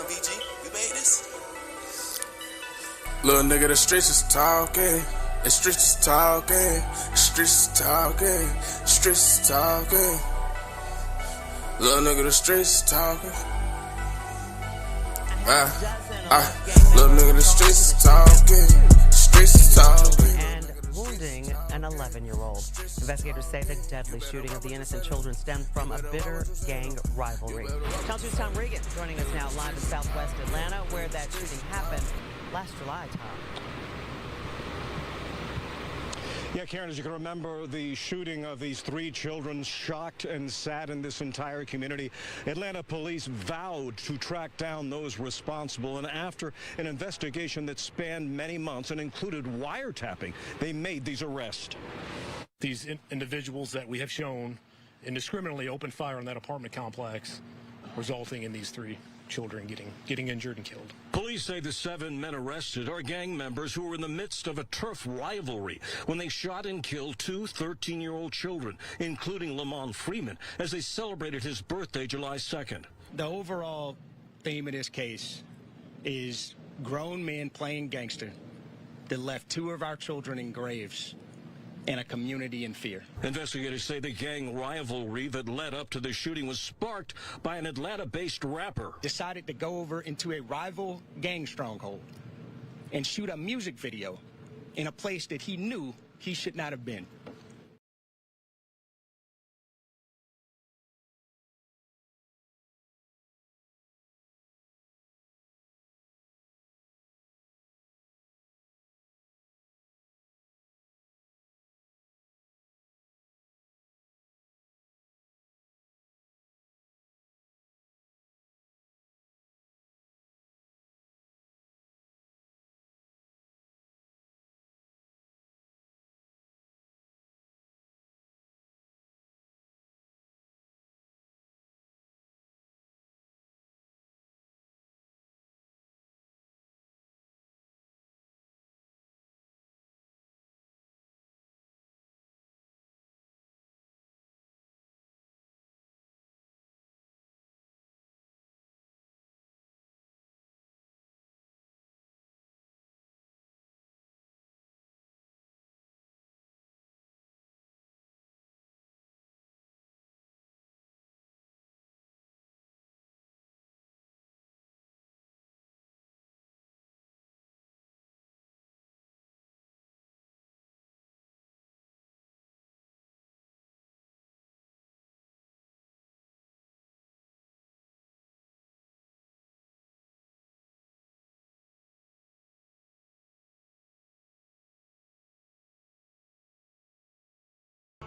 Damn, VG, you made this? Little nigga, the streets is talking. The streets is talking. The streets is talking. The streets is talking. Little nigga, the streets is talking. Little nigga, the streets is talking. The streets is talking. And wounding an 11-year-old. Investigators say the deadly shooting of the innocent children stemmed from a bitter gang rivalry. Channel 2's Tom Regan joining us now live in Southwest Atlanta, where that shooting happened last July, Tom. Yeah, Karen, as you can remember, the shooting of these 3 children shocked and saddened this entire community. Atlanta police vowed to track down those responsible, and after an investigation that spanned many months and included wiretapping, they made these arrests. These individuals that we have shown indiscriminately opened fire on that apartment complex, resulting in these 3 children getting injured and killed. Police say the 7 men arrested are gang members who were in the midst of a turf rivalry when they shot and killed 2 13-year-old children, including Lamont Freeman, as they celebrated his birthday July 2nd. The overall theme of this case is grown men playing gangster that left 2 of our children in graves and a community in fear. Investigators say the gang rivalry that led up to the shooting was sparked by an Atlanta-based rapper. Decided to go over into a rival gang stronghold and shoot a music video in a place that he knew he should not have been.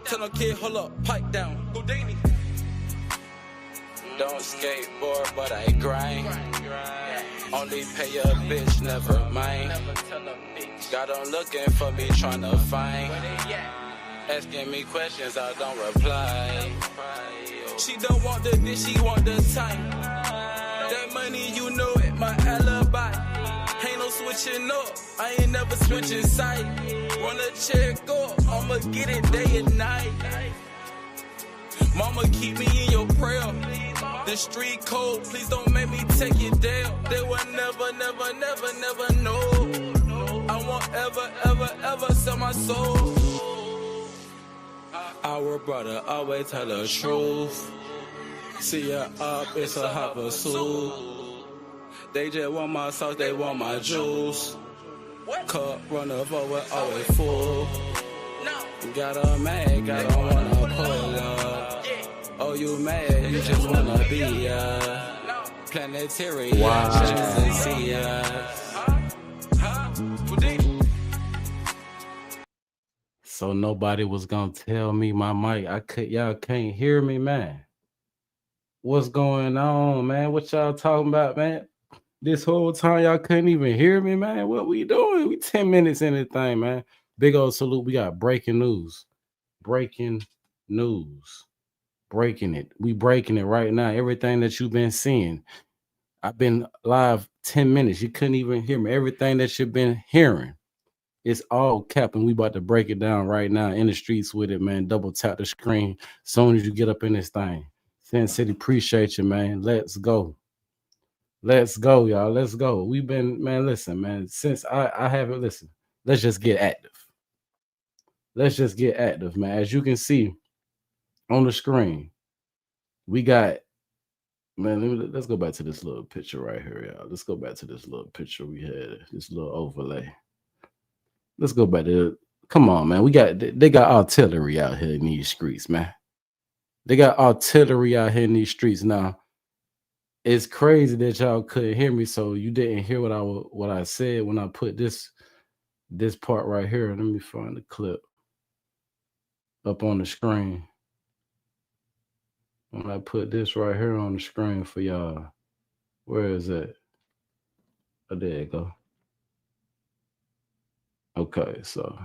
Tell no kid, hold up, pipe down. Houdini. Don't skateboard, but I grind. Only pay a bitch, never mind. Got them looking for me, trying to find. Asking me questions, I don't reply. She don't want the dish, she want the time. That money, you know it, my alibi. Ain't no switching up, I ain't never switching side. Wanna check up, I'ma get it day and night. Mama, keep me in your prayer. The street code, please don't make me take it down. They will never, never, never, never know. I won't ever, ever, ever sell my soul. Our brother always tell the truth. See ya up, it's a hot pursuit. They just want my sauce, they want my juice. Cup run over, always full. Got a mad, got don't wanna pull up. Oh, you mad, you just wanna be planetary. Wow. Just to see So nobody was gonna tell me my mic. Y'all can't hear me, man. What's going on, man? What y'all talking about, man? This whole time y'all couldn't even hear me, man. What we doing? We 10 minutes in this thing, man. Big old salute. We got breaking news. Breaking news. Breaking it. We breaking it right now. Everything that you've been seeing. I've been live 10 minutes. You couldn't even hear me. Everything that you've been hearing. It's all cap, and we about to break it down right now in the streets with it, man. Double tap the screen soon as you get up in this thing. Sin City, appreciate you, man. Let's go. Let's go, y'all. Let's go. We've been, man, listen, man, since I haven't listened. Let's just get active. Let's just get active, man. As you can see on the screen, we got, man, let's go back to this little picture right here, y'all. Let's go back to this little picture we had, this little overlay. Let's go back to, come on, man. They got artillery out here in these streets, man. They got artillery out here in these streets now. It's crazy that y'all couldn't hear me, so you didn't hear what I said when I put this part right here. Let me find the clip up on the screen. When I put this right here on the screen for y'all, where is it? Oh, there you go. Okay, so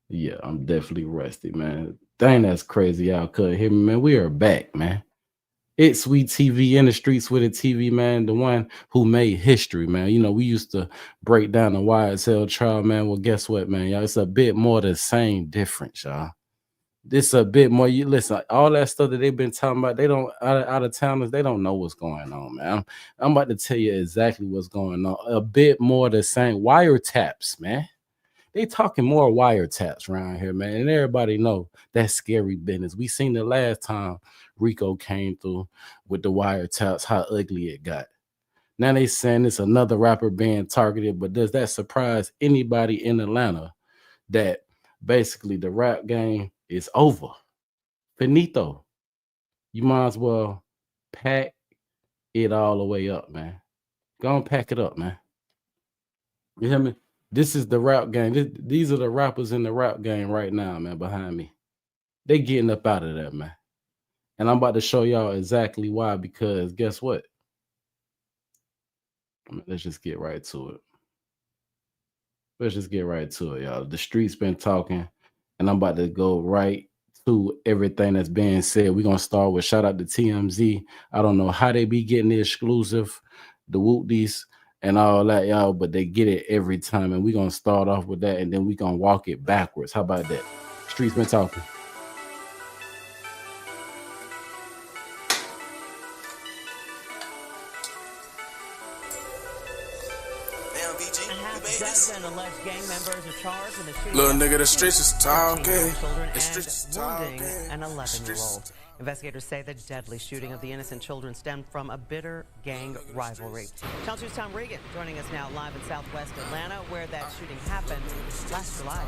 yeah, I'm definitely rusty, man. Dang, that's crazy. Y'all couldn't hear me, man. We are back, man. It's Sweet TV in the streets with a TV, man. The one who made history, man. You know, we used to break down the YSL trial, man. Well, guess what, man? Y'all, it's a bit more the same difference, y'all. This a bit more. You listen, all that stuff that they've been talking about, they don't out of towners, they don't know what's going on, man. I'm about to tell you exactly what's going on. A bit more the same. Wiretaps, man. They talking more wiretaps around here, man. And everybody know that's scary business. We seen the last time Rico came through with the wiretaps, how ugly it got. Now they saying it's another rapper being targeted, but does that surprise anybody in Atlanta that basically the rap game is over? Finito. You might as well pack it all the way up, man. Go and pack it up, man. You hear me? This is the rap game. These are the rappers in the rap game right now, man, behind me. They getting up out of there, man. And I'm about to show y'all exactly why, because guess what? Let's just get right to it. Let's just get right to it, y'all. The streets been talking, and I'm about to go right to everything that's being said. We're going to start with shout out to TMZ. I don't know how they be getting the exclusive, the whoop-dies, and all that, y'all, but they get it every time. And we're going to start off with that, and then we're going to walk it backwards. How about that? Streets been talking. Alleged gang members are charged with a shooting. Little nigga, the streets is talking. The streets is talking. An 11-year-old. Investigators say the deadly shooting of the innocent children stemmed from a bitter gang rivalry. Channel 2's Tom Regan joining us now live in Southwest Atlanta, where that shooting happened last July.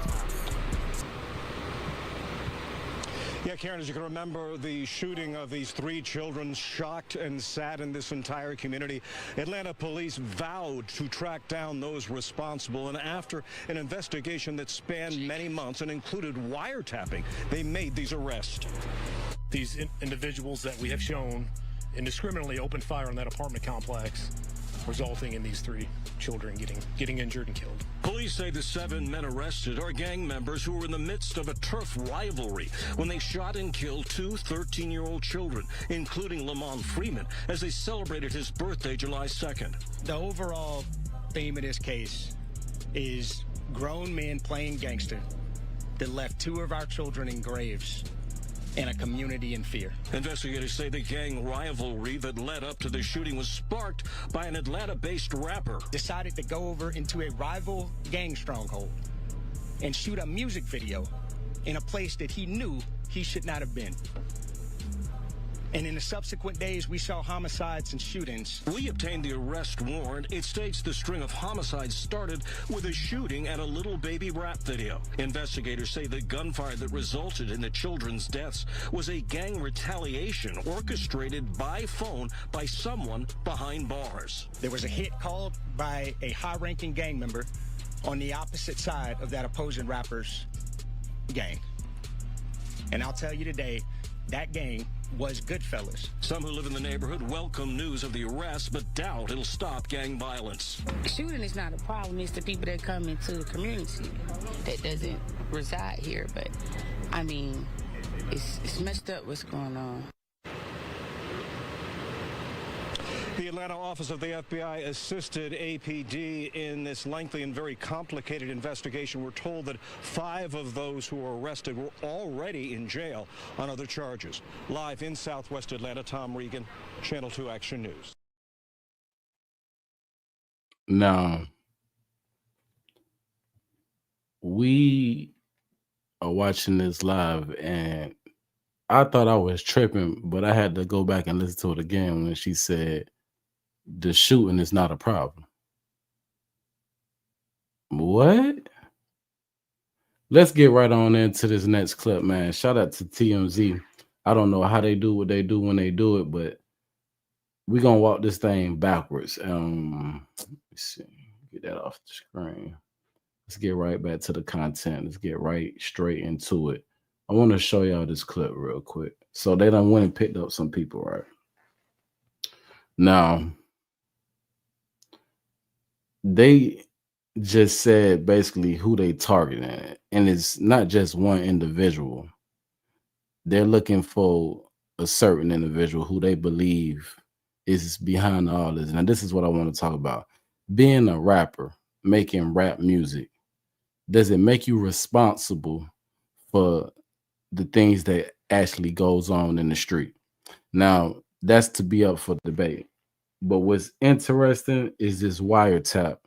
Yeah, Karen, as you can remember, the shooting of these 3 children shocked and saddened this entire community. Atlanta police vowed to track down those responsible, and after an investigation that spanned many months and included wiretapping, they made these arrests. These individuals that we have shown indiscriminately opened fire on that apartment complex, resulting in these 3 children getting injured and killed. Police say the 7 men arrested are gang members who were in the midst of a turf rivalry when they shot and killed 2 13-year-old children, including Lamont Freeman, as they celebrated his birthday July 2nd. The overall theme of this case is grown men playing gangster that left 2 of our children in graves and a community in fear. Investigators say the gang rivalry that led up to the shooting was sparked by an Atlanta-based rapper. Decided to go over into a rival gang stronghold and shoot a music video in a place that he knew he should not have been. And in the subsequent days, we saw homicides and shootings. We obtained the arrest warrant. It states the string of homicides started with a shooting at a little baby rap video. Investigators say the gunfire that resulted in the children's deaths was a gang retaliation orchestrated by phone by someone behind bars. There was a hit called by a high-ranking gang member on the opposite side of that opposing rapper's gang. And I'll tell you today, that gang was Goodfellas. Some who live in the neighborhood welcome news of the arrest, but doubt it'll stop gang violence. Shooting is not a problem. It's the people that come into the community that doesn't reside here. But, I mean, it's messed up what's going on. The Atlanta office of the FBI assisted APD in this lengthy and very complicated investigation. We're told that 5 of those who were arrested were already in jail on other charges. Live in Southwest Atlanta, Tom Regan, Channel 2 Action News. Now, we are watching this live, and I thought I was tripping, but I had to go back and listen to it again when she said the shooting is not a problem. What? Let's get right on into this next clip, man. Shout out to TMZ. I don't know how they do what they do when they do it, but we're going to walk this thing backwards. Let me see. Get that off the screen. Let's get right back to the content. Let's get right straight into it. I want to show y'all this clip real quick. So they done went and picked up some people, right? Now, they just said basically who they targeting, and it's not just one individual. They're looking for a certain individual who they believe is behind all this. Now, this is what I want to talk about. Being a rapper, making rap music, does it make you responsible for the things that actually goes on in the street? Now, that's to be up for debate. But what's interesting is this wiretap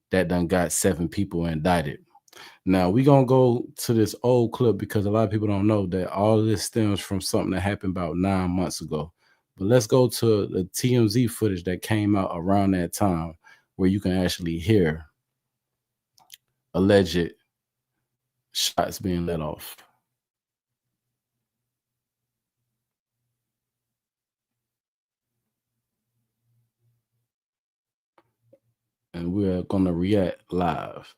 that done got 7 people indicted. Now, we're going to go to this old clip because a lot of people don't know that all of this stems from something that happened about 9 months ago. But let's go to the TMZ footage that came out around that time where you can actually hear alleged shots being let off. And we're going to react live.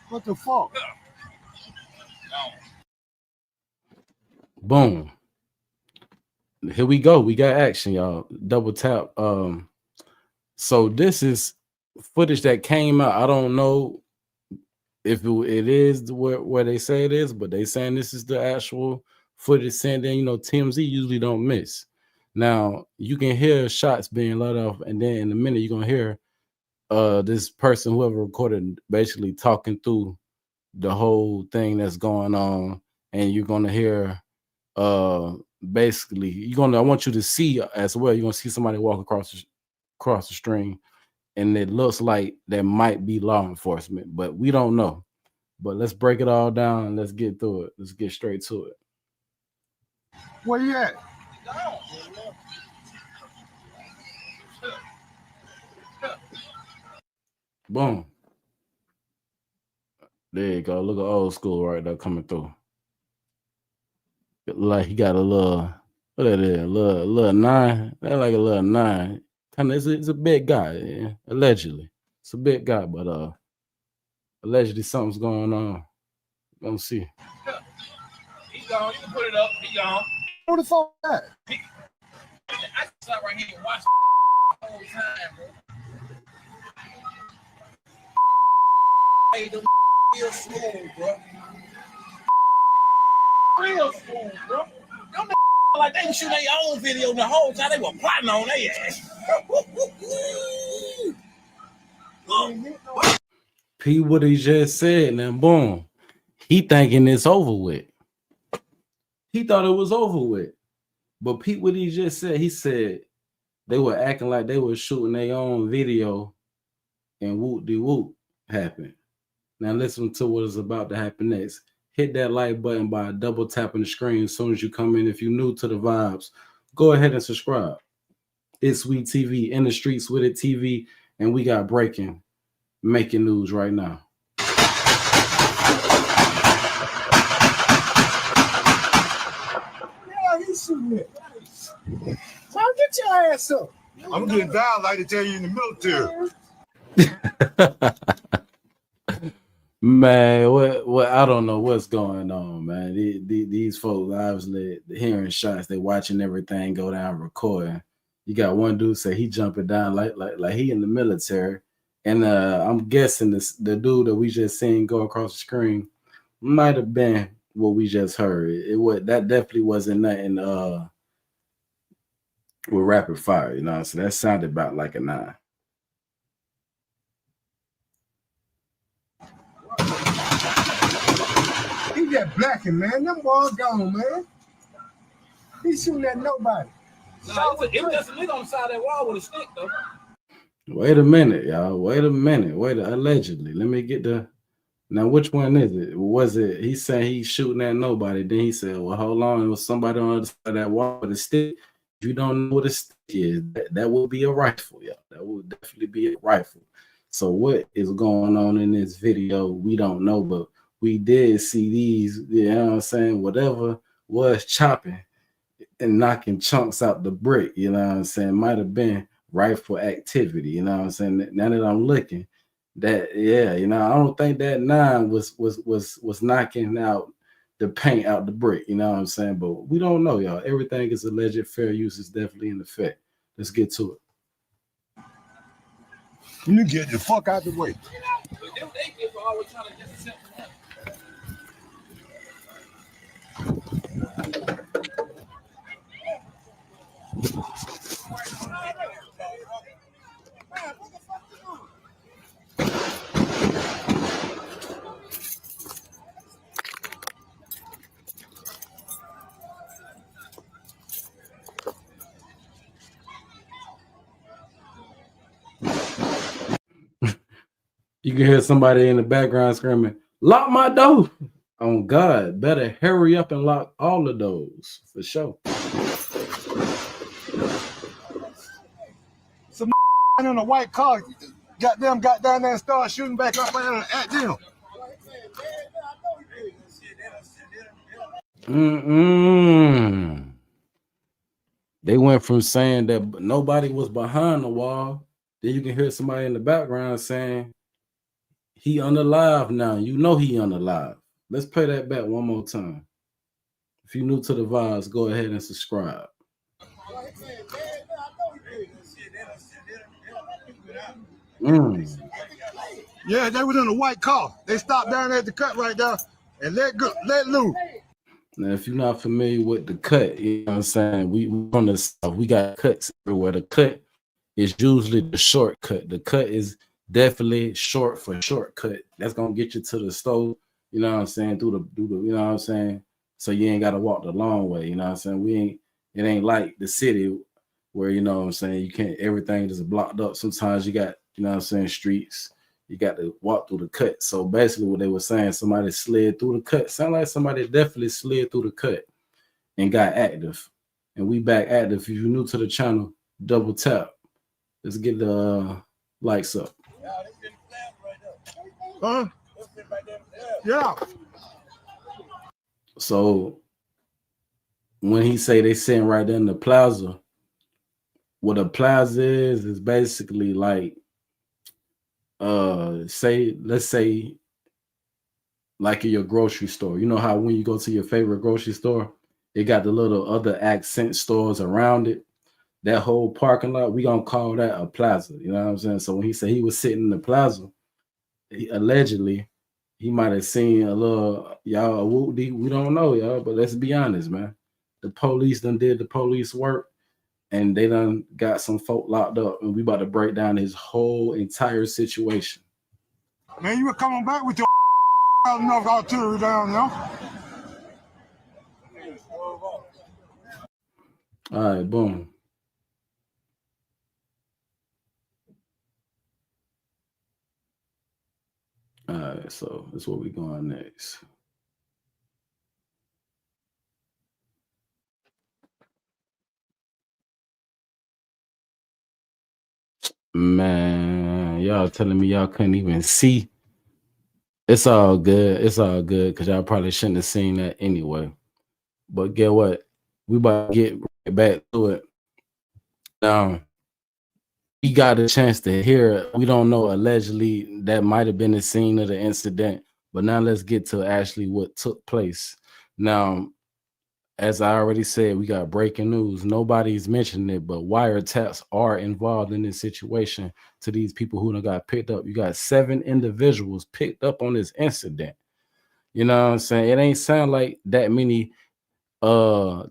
What the fuck? Boom. Here we go. We got action, y'all. Double tap. So this is footage that came out. I don't know if it is where they say it is, but they saying this is the actual footage sent in. You know, TMZ usually don't miss. Now, you can hear shots being let off, and then in a minute, you're going to hear this person, whoever recorded, basically talking through the whole thing that's going on, and you're going to hear basically I want you to see as well. You're going to see somebody walk across the stream, and it looks like there might be law enforcement, but we don't know. But let's break it all down and let's get through it. Let's get straight to it. Where you at? Boom. There you go. Look at old school right there coming through. Like he got a little, what that is, a little 9. That's like a little 9. Kind of, it's a big guy, yeah. Allegedly. It's a big guy, but allegedly something's going on. Gonna see. He's gone. You can put it up. He gone. Who the fuck that? I sat right here and watched the whole time, bro. Hey, the real smooth, bro. Real smooth, bro. Them like they shoot their own video the whole time they were plotting on their ass. P what he just said, and then boom. He thinking it's over with. He thought it was over with. But Pete, what he just said, he said they were acting like they were shooting their own video and whoop-de-whoop happened. Now listen to what is about to happen next. Hit that like button by double tapping the screen as soon as you come in. If you're new to the vibes, go ahead and subscribe. It's Sweet TV, in the streets with it TV, and we got breaking, making news right now. Yeah, he's shooting it. Tom, get your ass up. I'm getting down like they tell you in the military. Man, what I don't know what's going on, man. These folks obviously hearing shots, they watching everything go down, recording. You got one dude say he jumping down like he in the military, and I'm guessing the dude that we just seen go across the screen might have been what we just heard. That definitely wasn't nothing with rapid fire, you know. So that sounded about like a 9. He just blacking, man. Them boys gone, man. He shooting at nobody. No, it was just a nigga on the side of that wall with a stick, though. Wait a minute, y'all. Wait a minute. Allegedly. Let me get the. Now, which one is it? Was it? He said he's shooting at nobody. Then he said, "Well, hold on. It was somebody on the other side of that wall with a stick." If you don't know what a stick is, that will be a rifle, y'all. That will definitely be a rifle. So, what is going on in this video? We don't know, but we did see these. You know what I'm saying? Whatever was chopping and knocking chunks out the brick, you know what I'm saying, might have been rifle activity, you know what I'm saying. Now that I'm looking, that I don't think that 9 was knocking out the paint out the brick, you know what I'm saying. But we don't know, y'all. Everything is alleged. Fair use is definitely in effect. Let's get to it. You get the fuck out the way. You can hear somebody in the background screaming, "Lock my door!" Oh God, better hurry up and lock all of those for sure. Some in a white car got down there and started shooting back up at them. They went from saying that nobody was behind the wall, then you can hear somebody in the background saying he unalive now. You know he unalive. Let's play that back one more time. If you're new to the vibes, go ahead and subscribe. Yeah, they was in a white car. They stopped down at the cut right there and let loose. Now, if you're not familiar with the cut, you know what I'm saying? We on the South, we got cuts everywhere. The cut is usually the shortcut. The cut is definitely short for shortcut. That's gonna get you to the store, you know what I'm saying, through the you know what I'm saying? So you ain't gotta walk the long way, you know what I'm saying? It ain't like the city where, you know what I'm saying, you can't, everything is blocked up. Sometimes you got, you know what I'm saying, streets. You got to walk through the cut. So basically what they were saying, somebody slid through the cut. Sound like somebody definitely slid through the cut and got active. And we back active. If you're new to the channel, double tap. Let's get the likes up. Huh? Yeah. So when he say they sitting right there in the plaza, what a plaza is basically like, let's say like in your grocery store. You know how when you go to your favorite grocery store, it got the little other accent stores around it. That whole parking lot, we gonna call that a plaza. You know what I'm saying? So when he said he was sitting in the plaza, allegedly he might have seen a little, y'all, we don't know, y'all, but let's be honest, man. The police done did the police work, and they done got some folk locked up, and we about to break down his whole entire situation. Man, you were coming back with your enough artillery down there. All right, boom. All right, so that's where we going next. Man, y'all telling me y'all couldn't even see. It's all good. It's all good because y'all probably shouldn't have seen that anyway. But get what? We about to get right back to it. Now, we got a chance to hear it. We don't know. Allegedly, that might have been the scene of the incident But now let's get to actually what took place. Now, as I already said, we got breaking news. Nobody's mentioning it, but wiretaps are involved in this situation to these people who done got picked up. You got 7 individuals picked up on this incident. You know what I'm saying? It ain't sound like that many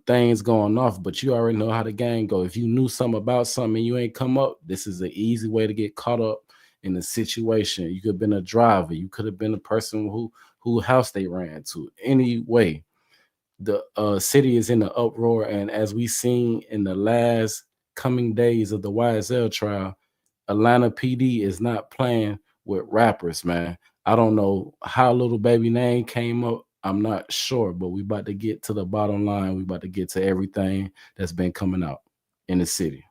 things going off, but you already know how the game go. If you knew something about something and you ain't come up, this is an easy way to get caught up in the situation. You could have been a driver, you could have been a person who house they ran to. Anyway, the city is in the uproar, and as we seen in the last coming days of the YSL trial, Atlanta PD is not playing with rappers, man. I don't know how Little Baby name came up. I'm not sure, but we about to get to the bottom line. We about to get to everything that's been coming out in the city.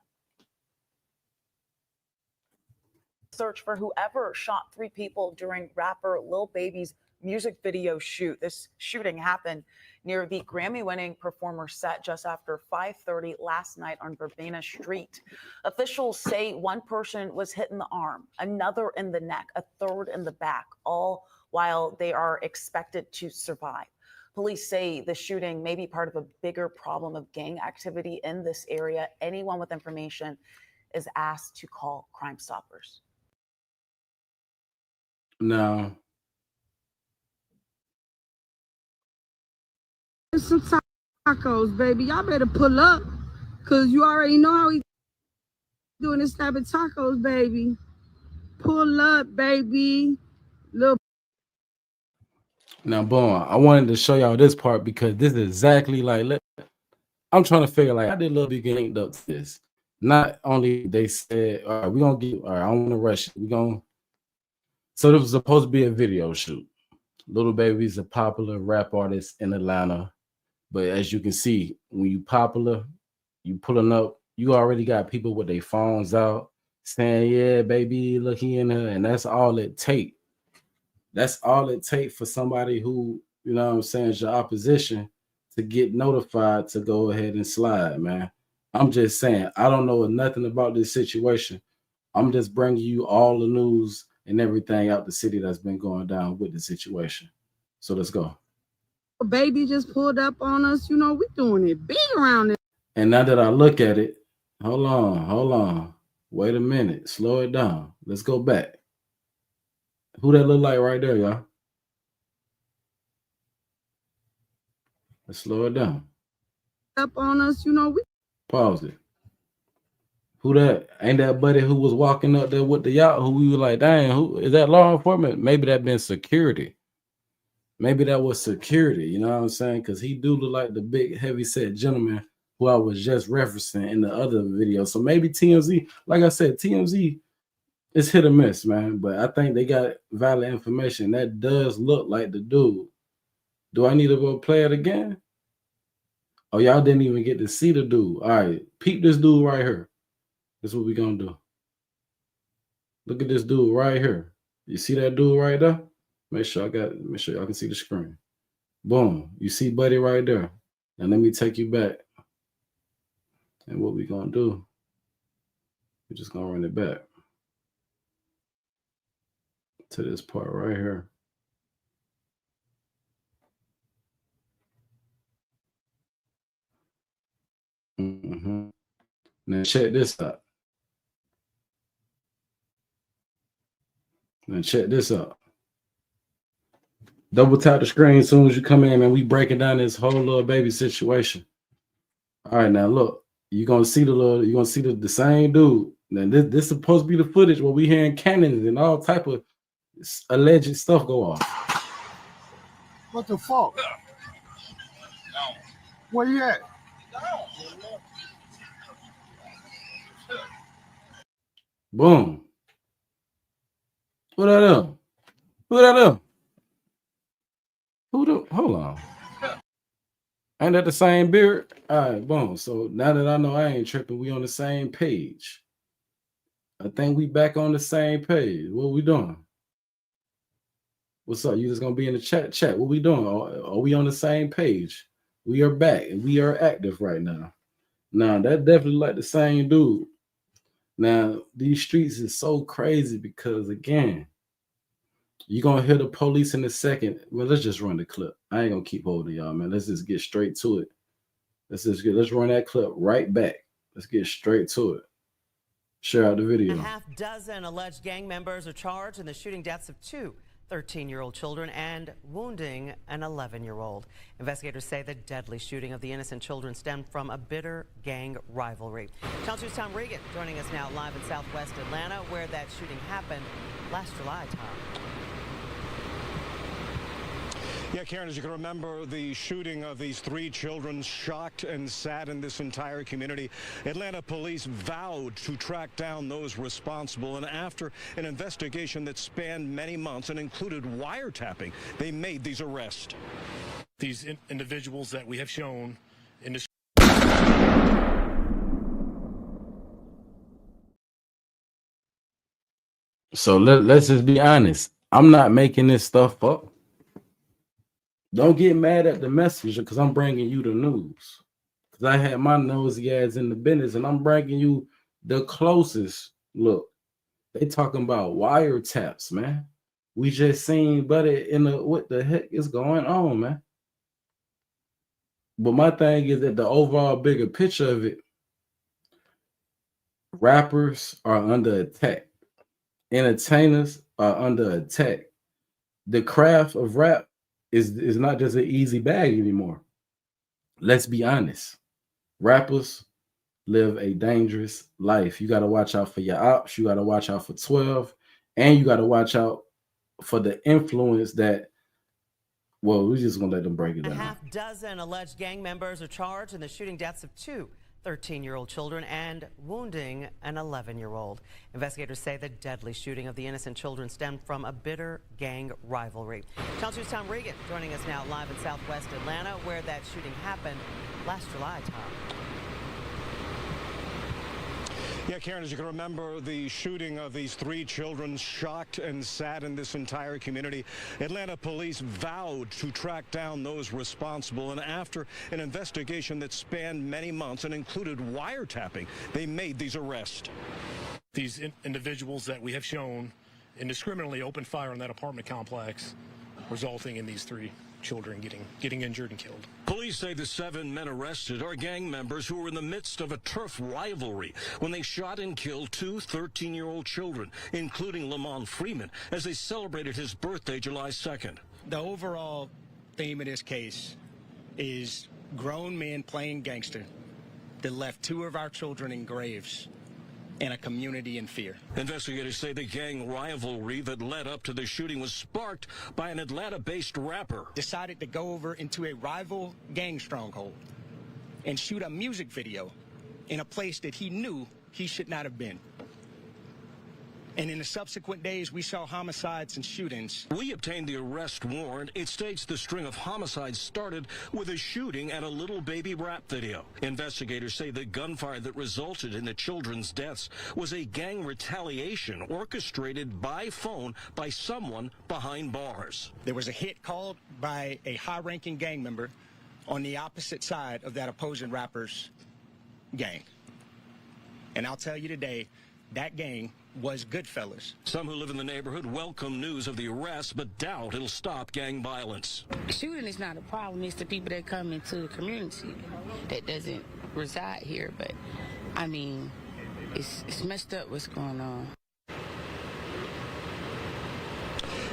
Search for whoever shot 3 people during rapper Lil Baby's music video shoot. This shooting happened near the Grammy-winning performer's set just after 5:30 last night on Verbena Street. Officials say one person was hit in the arm, another in the neck, a third in the back, all while they are expected to survive. Police say the shooting may be part of a bigger problem of gang activity in this area. Anyone with information is asked to call Crime Stoppers. Now, some tacos, baby. Y'all better pull up, cause you already know how we doing this type of tacos, baby. Pull up, baby. Little. Now, boom, I wanted to show y'all this part because this is exactly like, I'm trying to figure like, how did Lil Big linked up to this? Not only they said, all right, we're gonna get, all right, I don't want to rush it. We're gonna, so this was supposed to be a video shoot. Lil Baby's a popular rap artist in Atlanta. But as you can see, when you popular, you pulling up, you already got people with their phones out saying, yeah, baby, look, he in her. And that's all it take. That's all it take for somebody who, you know what I'm saying, is your opposition to get notified to go ahead and slide, man. I'm just saying, I don't know nothing about this situation. I'm just bringing you all the news and everything out the city that's been going down with the situation. So let's go. Baby just pulled up on us. You know, we doing it big around it. And now that I look at it, hold on. Wait a minute. Slow it down. Let's go back. Who that look like right there, y'all? Let's slow it down. Up on us, you know, we pause it. Who that? Ain't that buddy who was walking up there with the yacht who we were like, dang, who is that? Law enforcement? Maybe that been security. Maybe that was security, you know what I'm saying? Because he do look like the big heavy-set gentleman who I was just referencing in the other video. So maybe TMZ, like I said, TMZ is hit or miss, man. But I think they got valid information. That does look like the dude. Do I need to go play it again? Oh, y'all didn't even get to see the dude. All right, peep this dude right here. This is what we gonna do. Look at this dude right here. You see that dude right there? Make sure y'all can see the screen. Boom. You see buddy right there. Now let me take you back. And what we gonna do? We're just gonna run it back to this part right here. Now check this out. Double tap the screen as soon as you come in, and we breaking down this whole Lil Baby situation. All right, now look, you're gonna see the same dude. Now this supposed to be the footage where we hearing cannons and all type of alleged stuff go off. What the fuck? Where you at? Boom. Who that up? Who that up? Hold on. Ain't that the same beard? All right, boom. So now that I know I ain't tripping, we on the same page. I think we back on the same page. What we doing? What's up? You just gonna be in the chat? What we doing? Are we on the same page? We are back and we are active right now. Now that definitely like the same dude. Now these streets is so crazy because again, You're gonna hear the police in a second. Well, let's just run the clip. I ain't gonna keep holding y'all, man. Let's just get straight to it. Let's run that clip right back. Let's get straight to it. Share out the video. A half dozen alleged gang members are charged in the shooting deaths of two 13-year-old children and wounding an 11-year-old. Investigators say the deadly shooting of the innocent children stemmed from a bitter gang rivalry. Channel 2's Tom Regan joining us now live in Southwest Atlanta, where that shooting happened last July, Tom. Yeah, Karen, as you can remember, the shooting of these three children shocked and saddened this entire community. Atlanta police vowed to track down those responsible, and after an investigation that spanned many months and included wiretapping, they made these arrests. These individuals that we have shown in this. So let's just be honest. I'm not making this stuff up. Don't get mad at the messenger because I'm bringing you the news. Because I had my nosy ass in the business and I'm bringing you the closest look. They talking about wiretaps, man. We just seen, but what the heck is going on, man? But my thing is that the overall bigger picture of it, rappers are under attack. Entertainers are under attack. The craft of rap is not just an easy bag anymore. Let's be honest. Rappers live a dangerous life. You got to watch out for your ops. You got to watch out for 12. And you got to watch out for the influence that, well, we're just going to let them break it down. A half dozen alleged gang members are charged in the shooting deaths of two 13-year-old children and wounding an 11-year-old. Investigators say the deadly shooting of the innocent children stemmed from a bitter gang rivalry. Channel 2's Tom Regan joining us now live in Southwest Atlanta, where that shooting happened last July, Tom. Yeah, Karen, as you can remember, the shooting of these three children shocked and saddened this entire community. Atlanta police vowed to track down those responsible, and after an investigation that spanned many months and included wiretapping, they made these arrests. These individuals that we have shown indiscriminately opened fire on that apartment complex, resulting in these three children getting injured and killed. Police say the 7 men arrested are gang members who were in the midst of a turf rivalry when they shot and killed two 13-year-old children, including Lamont Freeman, as they celebrated his birthday July 2nd. The overall theme of this case is grown men playing gangster that left 2 of our children in graves and a community in fear. Investigators say the gang rivalry that led up to the shooting was sparked by an Atlanta-based rapper. Decided to go over into a rival gang stronghold and shoot a music video in a place that he knew he should not have been. And in the subsequent days, we saw homicides and shootings. We obtained the arrest warrant. It states the string of homicides started with a shooting at a little baby rap video. Investigators say the gunfire that resulted in the children's deaths was a gang retaliation orchestrated by phone by someone behind bars. There was a hit called by a high-ranking gang member on the opposite side of that opposing rapper's gang. And I'll tell you today, that gang was Goodfellas. Some who live in the neighborhood welcome news of the arrest, but doubt it'll stop gang violence. Shooting is not a problem. It's the people that come into the community that doesn't reside here. But, I mean, it's messed up what's going on.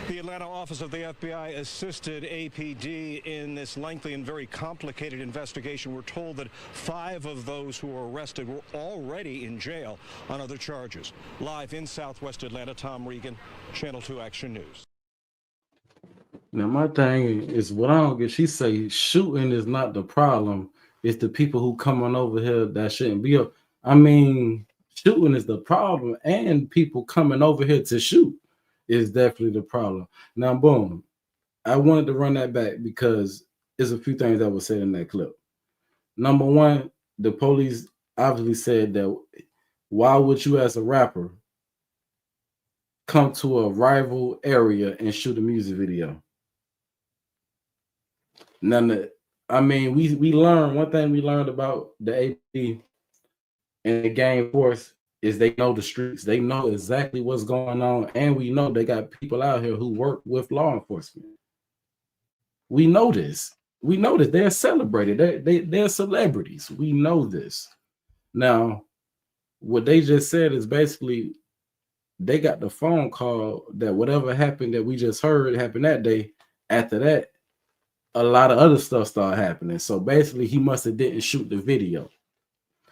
The Atlanta office of the FBI assisted APD in this lengthy and very complicated investigation. We're told that 5 of those who were arrested were already in jail on other charges. Live in Southwest Atlanta, Tom Regan, Channel 2 Action News. Now, my thing is, what I don't get, she say shooting is not the problem. It's the people who coming over here that shouldn't be up. I mean, shooting is the problem, and people coming over here to shoot is definitely the problem. Now, boom, I wanted to run that back because there's a few things that were said in that clip. Number one, the police obviously said that why would you as a rapper come to a rival area and shoot a music video? Now, I mean, we learned, one thing we learned about the AP and the gang force is they know the streets. They know exactly what's going on. And we know they got people out here who work with law enforcement. We know this. We know this. They're celebrated. They're celebrities. We know this. Now, what they just said is basically they got the phone call that whatever happened that we just heard happened that day. After that, a lot of other stuff started happening. So basically, he must have didn't shoot the video.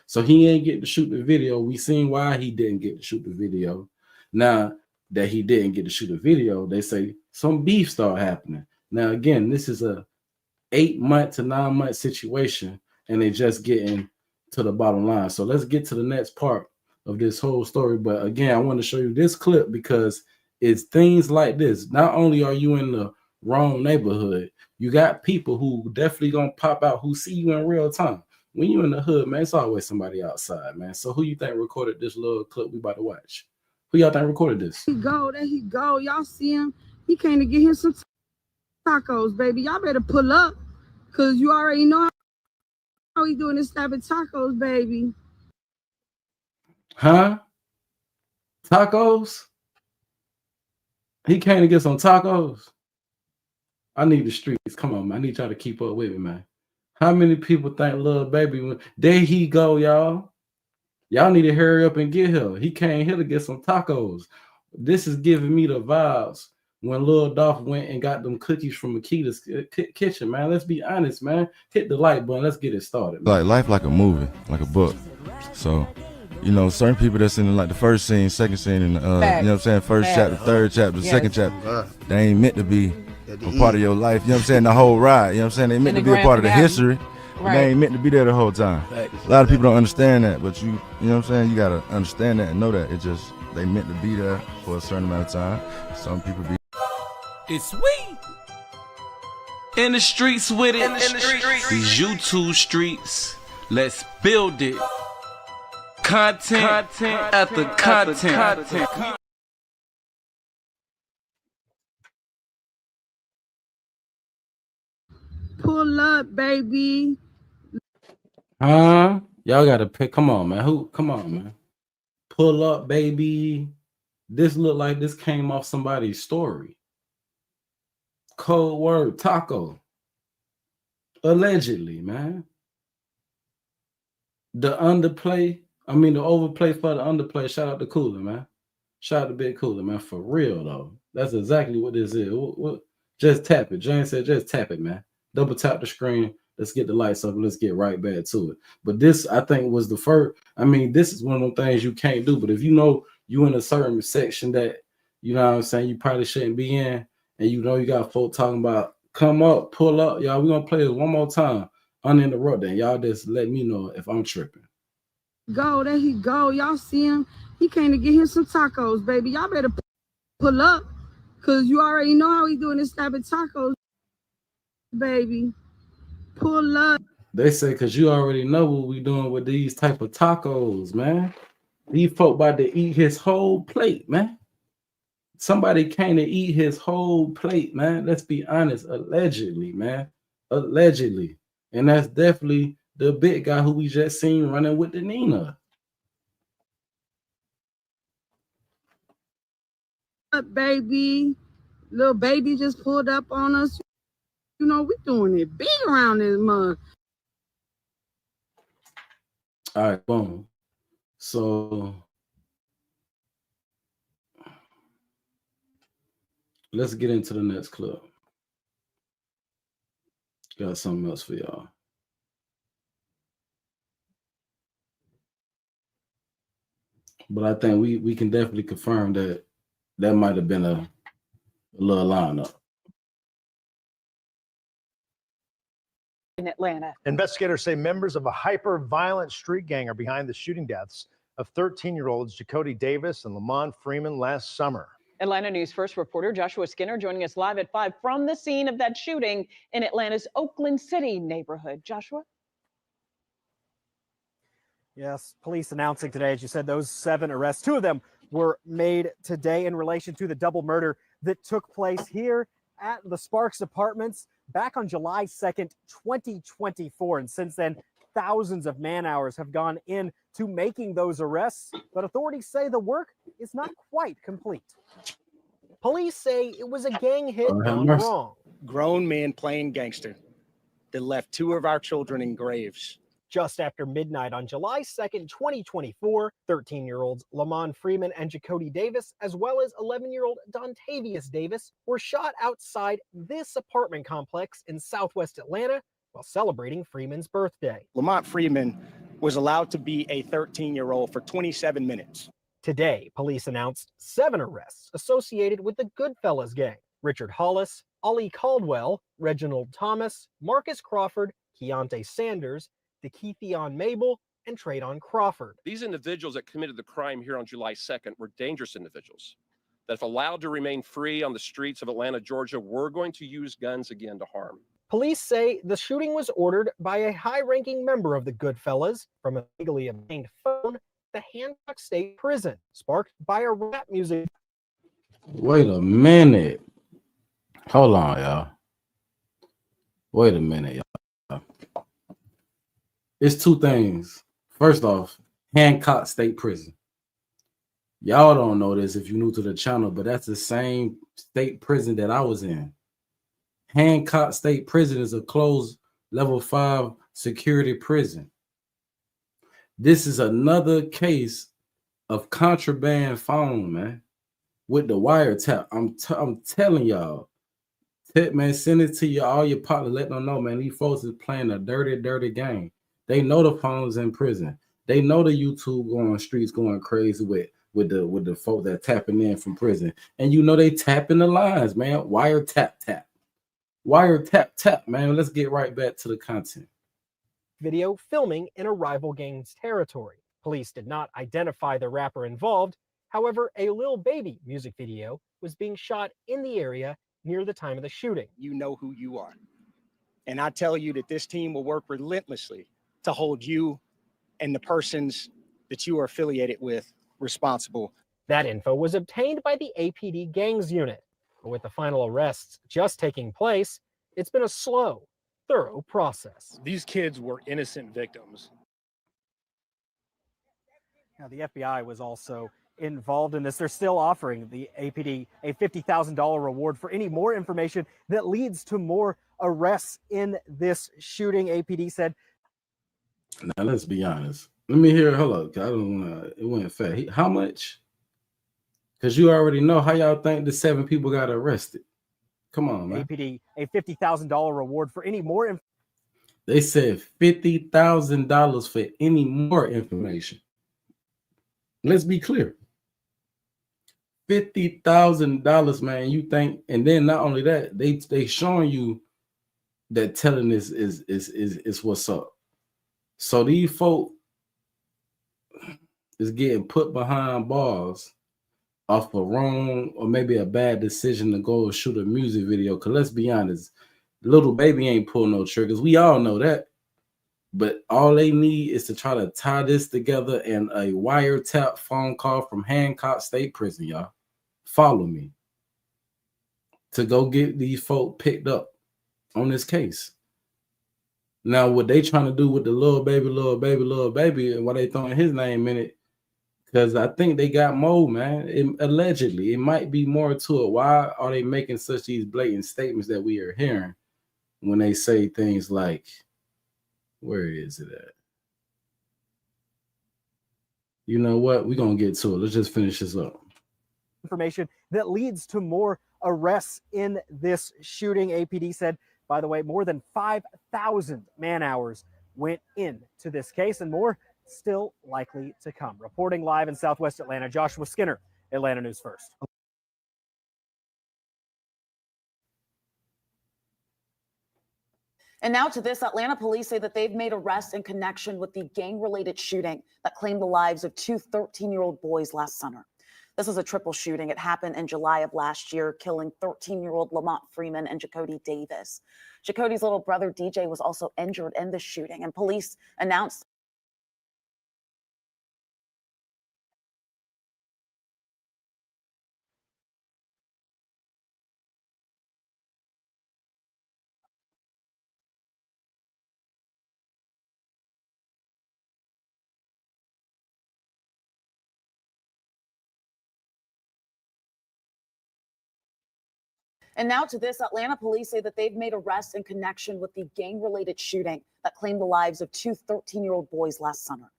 So he ain't get to shoot the video. We seen why he didn't get to shoot the video. Now that he didn't get to shoot the video, they say some beef started happening. Now, again, this is a 8-month to 9-month situation, and they just getting to the bottom line. So let's get to the next part of this whole story. But again, I want to show you this clip because it's things like this. Not only are you in the wrong neighborhood, you got people who definitely gonna pop out who see you in real time. When you in the hood, man, it's always somebody outside, man. So who you think recorded this little clip we about to watch? Who y'all think recorded this? There he go. Y'all see him? He came to get him some tacos, baby. Y'all better pull up, cause you already know how he doing this type of tacos, baby. Huh? Tacos? He came to get some tacos. I need the streets. Come on, man. I need y'all to keep up with me, man. How many people think Lil Baby? There he go, y'all. Y'all need to hurry up and get here. He came here to get some tacos. This is giving me the vibes when Lil Dolph went and got them cookies from Makita's kitchen, man. Let's be honest, man. Hit the like button. Let's get it started, man. Like life like a movie, like a book. So, you know, certain people that's in like the first scene, second scene, and you know what I'm saying, first chapter, third chapter, second chapter, they ain't meant to be a part of your life, you know what I'm saying, the whole ride, you know what I'm saying, they meant to be a part of the history, but they ain't meant to be there the whole time. A lot of people don't understand that, but you know what I'm saying, you gotta understand that and know that. It just, they meant to be there for a certain amount of time. Some people be. It's we in the streets with it. These YouTube streets, let's build it. Content after content. Pull up, baby. Y'all gotta pick. Come on, man. Come on, man. Pull up, baby. This look like this came off somebody's story. Code word taco. Allegedly, man. The underplay. I mean, the overplay for the underplay. Shout out to Cooler, man. Shout out to Big Cooler, man. For real though. That's exactly what this is. Just tap it. James said, just tap it, man. Double tap the screen. Let's get the lights up and let's get right back to it. But this, I think, was the first. I mean, this is one of them things you can't do. But if you know you in a certain section that, you know what I'm saying, you probably shouldn't be in, and you know you got folk talking about, come up, pull up. Y'all, we're going to play this one more time, uninterrupted. Y'all just let me know if I'm tripping. There he go. Y'all see him? He came to get him some tacos, baby. Y'all better pull up, because you already know how he doing this type of tacos, baby. Pull up. They say, because you already know what we doing with these type of tacos, man. These folk about to eat his whole plate, man. Somebody came to eat his whole plate, man. Let's be honest. Allegedly, man. Allegedly. And that's definitely the big guy who we just seen running with the Nina. Up, baby. Little baby just pulled up on us. You know, we doing it big around this month. All right, boom. So let's get into the next clip. Got something else for y'all. But I think we can definitely confirm that that might have been a little lineup. In Atlanta. Investigators say members of a hyper-violent street gang are behind the shooting deaths of 13-year-olds Jacody Davis and Lamont Freeman last summer. Atlanta News First reporter Joshua Skinner joining us live at 5 from the scene of that shooting in Atlanta's Oakland City neighborhood. Joshua? Yes, police announcing today, as you said, those 7 arrests. 2 of them were made today in relation to the double murder that took place here at the Sparks Apartments back on July 2nd, 2024. And since then, thousands of man hours have gone into making those arrests, but authorities say the work is not quite complete. Police say it was a gang hit gone wrong. Grown men playing gangster that left 2 of our children in graves. Just after midnight on July 2nd, 2024, 13-year-olds Lamont Freeman and Jacody Davis, as well as 11-year-old Dontavius Davis, were shot outside this apartment complex in southwest Atlanta while celebrating Freeman's birthday. Lamont Freeman was allowed to be a 13-year-old for 27 minutes. Today, police announced 7 arrests associated with the Goodfellas gang. Richard Hollis, Ollie Caldwell, Reginald Thomas, Marcus Crawford, Keontae Sanders, DeKeithion Mabel, and Traydon Crawford. These individuals that committed the crime here on July 2nd were dangerous individuals that, if allowed to remain free on the streets of Atlanta, Georgia, were going to use guns again to harm. Police say the shooting was ordered by a high-ranking member of the Goodfellas from a legally obtained phone at the Hancock State Prison, sparked by a rap music. Wait a minute. Hold on, y'all. Wait a minute, y'all. It's 2 things. First off, Hancock State Prison. Y'all don't know this if you're new to the channel, but that's the same state prison that I was in. Hancock State Prison is a closed level 5 security prison. This is another case of contraband phone, man, with the wiretap. I'm telling y'all. Man, send it to all your partners. Let them know, man, these folks is playing a dirty game. They know the phones in prison. They know the YouTube streets going crazy with the folk that tapping in from prison. And you know they tapping the lines, man. Wire tap. Wire tap, man. Let's get right back to the content. Video filming in a rival gang's territory. Police did not identify the rapper involved. However, a Lil Baby music video was being shot in the area near the time of the shooting. You know who you are. And I tell you that this team will work relentlessly to hold you and the persons that you are affiliated with responsible. That info was obtained by the APD Gangs Unit. But with the final arrests just taking place, it's been a slow, thorough process. These kids were innocent victims. Now, the FBI was also involved in this. They're still offering the APD a $50,000 reward for any more information that leads to more arrests in this shooting. APD said. Now, let's be honest. Let me hear. Hold up. I don't want to. It went fast. How much? Because you already know how y'all think the 7 people got arrested. Come on, man. APD a $50,000 reward for any more. They said $50,000 for any more information. Let's be clear. $50,000, man. You think, and then not only that, they showing you that telling is what's up. So these folk is getting put behind bars off a wrong or maybe a bad decision to go shoot a music video. Because let's be honest, Little Baby ain't pulling no triggers. We all know that. But all they need is to try to tie this together in a wiretap phone call from Hancock State Prison, y'all. Follow me. To go get these folk picked up on this case. Now, what they trying to do with the little baby, and why they throwing his name in it, because I think they got more, man. Allegedly, it might be more to it. Why are they making such these blatant statements that we are hearing when they say things like, where is it at? You know what? We're going to get to it. Let's just finish this up. Information that leads to more arrests in this shooting. APD said, by the way, more than 5,000 man hours went into this case, and more still likely to come. Reporting live in Southwest Atlanta, Joshua Skinner, Atlanta News First. And now to this, Atlanta police say that they've made arrests in connection with the gang-related shooting that claimed the lives of 2 13-year-old boys last summer. This was a triple shooting. It happened in July of last year, killing 13-year-old Lamont Freeman and Jacody Davis. Jacody's little brother, DJ, was also injured in the shooting, and police announced And now to this, Atlanta police say that they've made arrests in connection with the gang-related shooting that claimed the lives of two 13-year-old boys last summer.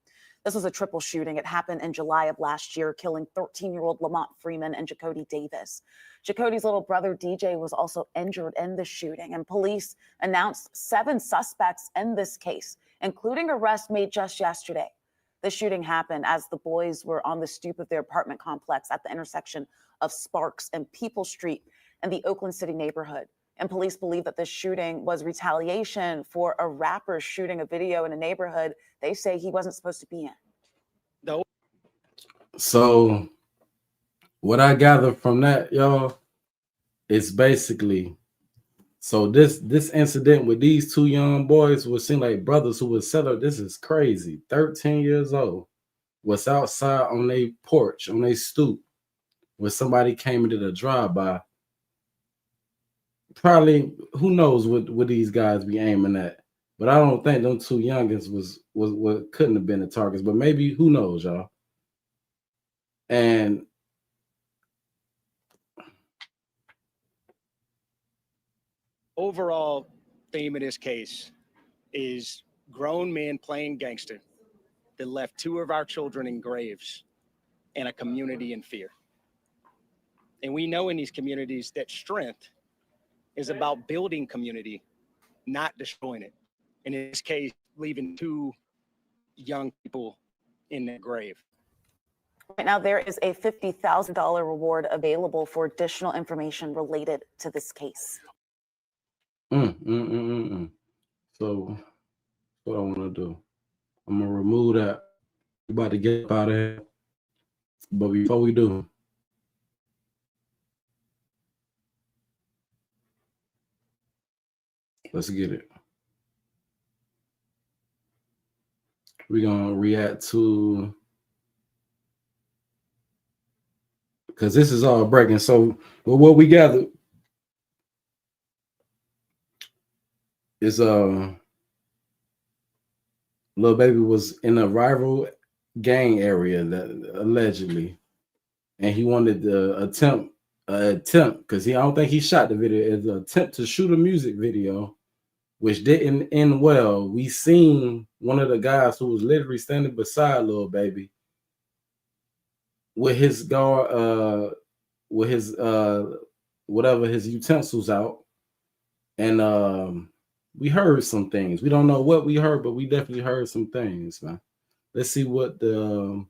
This was a triple shooting. It happened in July of last year, killing 13-year-old Lamont Freeman and Jacody Davis. Jacody's little brother, DJ, was also injured in the shooting, and police announced 7 suspects in this case, including arrests made just yesterday. The shooting happened as the boys were on the stoop of their apartment complex at the intersection of Sparks and People Street in the Oakland City neighborhood. And police believe that this shooting was retaliation for a rapper shooting a video in a neighborhood they say he wasn't supposed to be in. So what I gather from that, y'all, is basically, so this incident with these 2 young boys would seem like brothers who would settle. This is crazy. 13 years old, was outside on their porch, on their stoop, when somebody came into the drive-by. Probably, who knows what these guys be aiming at. But I don't think them 2 youngins was couldn't have been the targets. But maybe, who knows, y'all. And overall theme of this case is grown men playing gangster that left 2 of our children in graves and a community in fear. And we know in these communities that strength is about building community, not destroying it. In this case, leaving 2 young people in their grave. Right now, there is a $50,000 reward available for additional information related to this case. So what I want to do, I'm going to remove that. We're about to get up out of here. But before we do, let's get it. We're going to react to, because this is all breaking. So what we gathered is Lil Baby was in a rival gang area that allegedly, and he wanted to attempt because I don't think he shot the video. It's an attempt to shoot a music video, which didn't end well. We seen one of the guys who was literally standing beside Lil Baby with his guard, with his whatever his utensils out, and we heard some things. We don't know what we heard, but we definitely heard some things, man. Let's see what the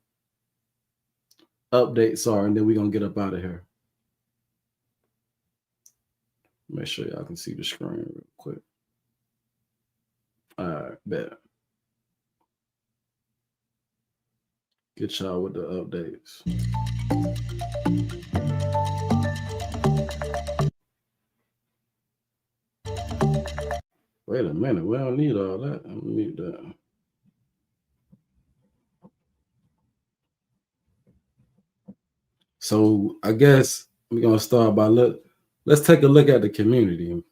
updates are, and then we're gonna get up out of here. Make sure y'all can see the screen real quick. All right, bet. Get y'all with the updates. Wait a minute, we don't need all that. I don't need that. So I guess we're gonna start by let's take a look at the community.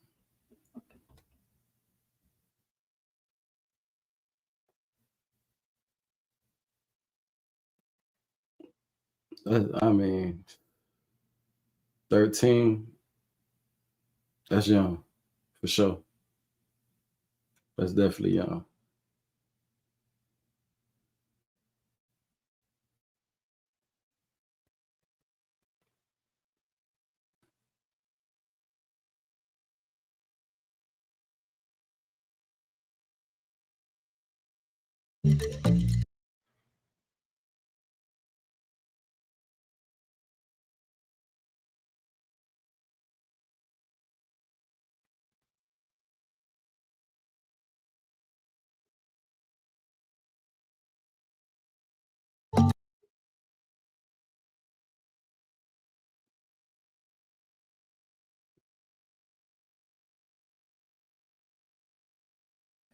I mean, 13, that's young, for sure. That's definitely young.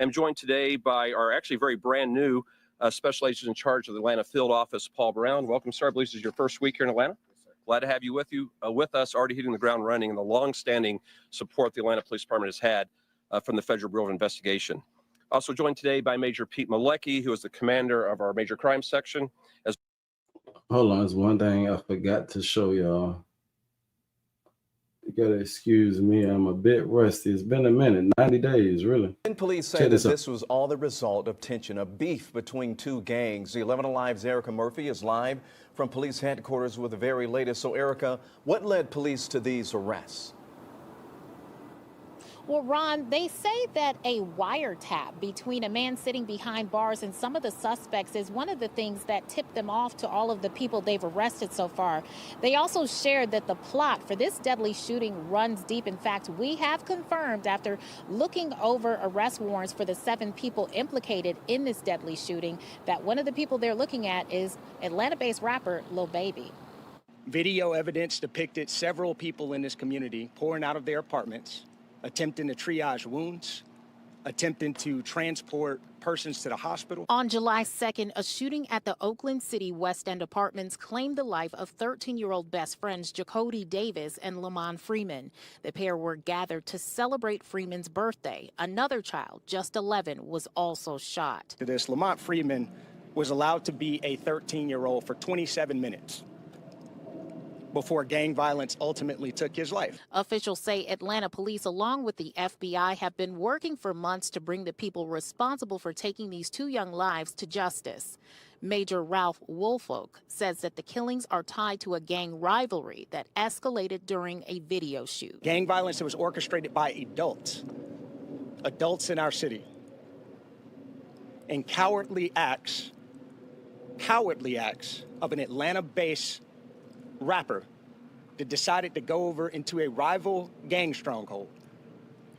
I'm joined today by our actually very brand new special agent in charge of the Atlanta field office, Paul Brown. Welcome, sir. I believe this is your first week here in Atlanta. Glad to have you with us, already hitting the ground running, and the long-standing support the Atlanta Police Department has had from the Federal Bureau of Investigation. Also joined today by Major Pete Malecki, who is the commander of our major crime section. Hold on, there's one thing I forgot to show y'all. You gotta excuse me, I'm a bit rusty. It's been a minute, 90 days, really. And police say Check that this out. this was all the result of tension, a beef between two gangs. The 11 Alive's Erica Murphy is live from police headquarters with the very latest. So, Erica, what led police to these arrests? Well, Ron, they say that a wiretap between a man sitting behind bars and some of the suspects is one of the things that tipped them off to all of the people they've arrested so far. They also shared that the plot for this deadly shooting runs deep. In fact, we have confirmed after looking over arrest warrants for the 7 people implicated in this deadly shooting that one of the people they're looking at is Atlanta-based rapper Lil Baby. Video evidence depicted several people in this community pouring out of their apartments, attempting to triage wounds, attempting to transport persons to the hospital. On July 2nd, a shooting at the Oakland City West End Apartments claimed the life of 13-year-old best friends Jacody Davis and Lamont Freeman. The pair were gathered to celebrate Freeman's birthday. Another child, just 11, was also shot. This Lamont Freeman was allowed to be a 13-year-old for 27 minutes. Before gang violence ultimately took his life. Officials say Atlanta police, along with the FBI, have been working for months to bring the people responsible for taking these 2 young lives to justice. Major Ralph Woolfolk says that the killings are tied to a gang rivalry that escalated during a video shoot. Gang violence that was orchestrated by adults in our city, and cowardly acts of an Atlanta-based rapper that decided to go over into a rival gang stronghold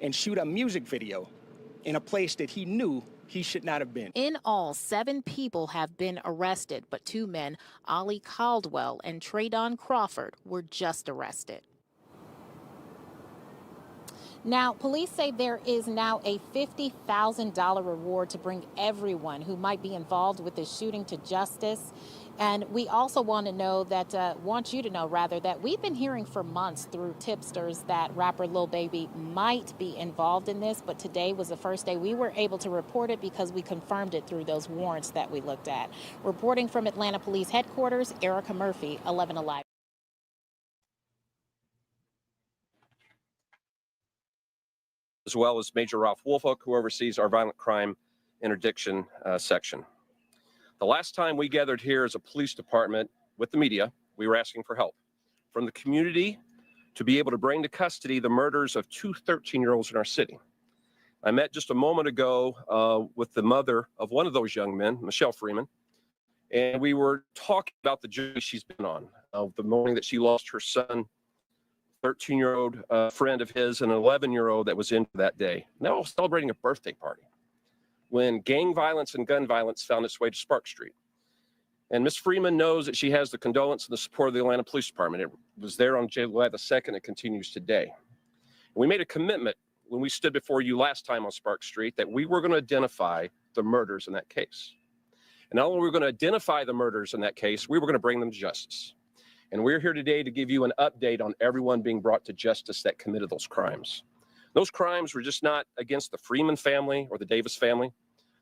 and shoot a music video in a place that he knew he should not have been. In all, 7 people have been arrested, but 2 men, Ollie Caldwell and Traydon Crawford, were just arrested. Now, police say there is now a $50,000 reward to bring everyone who might be involved with this shooting to justice. And we also want you to know that we've been hearing for months through tipsters that rapper Lil Baby might be involved in this, but today was the first day we were able to report it because we confirmed it through those warrants that we looked at. Reporting from Atlanta Police Headquarters, Erica Murphy, 11 Alive. As well as Major Ralph Woolfolk, who oversees our violent crime interdiction section. The last time we gathered here as a police department with the media, we were asking for help from the community to be able to bring to custody the murders of 2 13-year-olds in our city. I met just a moment ago with the mother of one of those young men, Michelle Freeman, and we were talking about the journey she's been on, the morning that she lost her son, 13-year-old friend of his, and an 11-year-old that was in that day. Now celebrating a birthday party when gang violence and gun violence found its way to Spark Street. And Ms. Freeman knows that she has the condolence and the support of the Atlanta Police Department. It was there on July the 2nd. It continues today. And we made a commitment when we stood before you last time on Spark Street that we were going to identify the murders in that case. And not only were we going to identify the murders in that case, we were going to bring them to justice. And we're here today to give you an update on everyone being brought to justice that committed those crimes. Those crimes were just not against the Freeman family or the Davis family.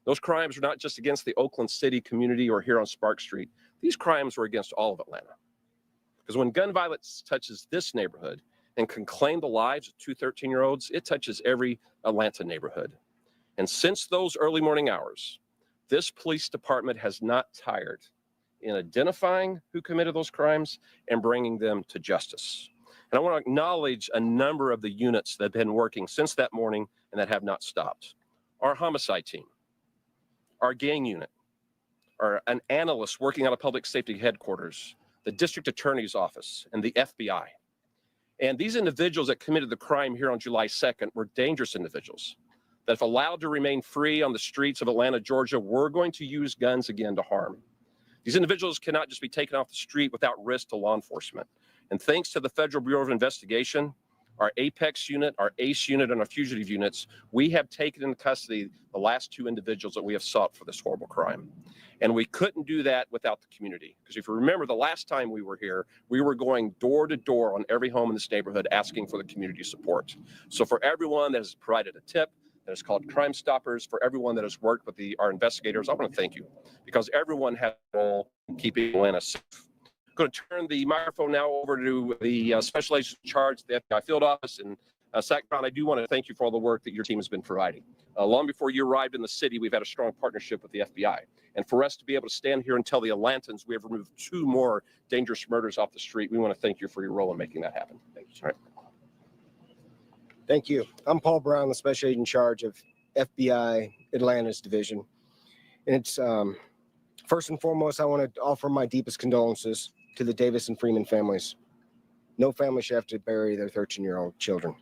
Those crimes were not just against the Oakland City community or here on Spark Street. These crimes were against all of Atlanta. Because when gun violence touches this neighborhood and can claim the lives of 2 13-year-olds, it touches every Atlanta neighborhood. And since those early morning hours, this police department has not tired in identifying who committed those crimes and bringing them to justice. And I want to acknowledge a number of the units that have been working since that morning and that have not stopped. Our homicide team, our gang unit, an analyst working out of public safety headquarters, the district attorney's office, and the FBI. And these individuals that committed the crime here on July 2nd were dangerous individuals that, if allowed to remain free on the streets of Atlanta, Georgia, were going to use guns again to harm. These individuals cannot just be taken off the street without risk to law enforcement. And thanks to the Federal Bureau of Investigation, our Apex unit, our ACE unit, and our fugitive units, we have taken into custody the last 2 individuals that we have sought for this horrible crime. And we couldn't do that without the community. Because if you remember the last time we were here, we were going door to door on every home in this neighborhood asking for the community support. So for everyone that has provided a tip, that is called Crime Stoppers, for everyone that has worked with our investigators, I want to thank you. Because everyone has a role in keeping Atlanta safe. Going to turn the microphone now over to the special agent in charge of the FBI field office. And Talkn, I do want to thank you for all the work that your team has been providing. Long before you arrived in the city, we've had a strong partnership with the FBI. And for us to be able to stand here and tell the Atlantans we have removed 2 more dangerous murders off the street, we want to thank you for your role in making that happen. Thank you. All right. Thank you. I'm Paul Brown, the special agent in charge of FBI Atlanta's division. And it's first and foremost, I want to offer my deepest condolences to the Davis and Freeman families. No family should have to bury their 13-year-old children.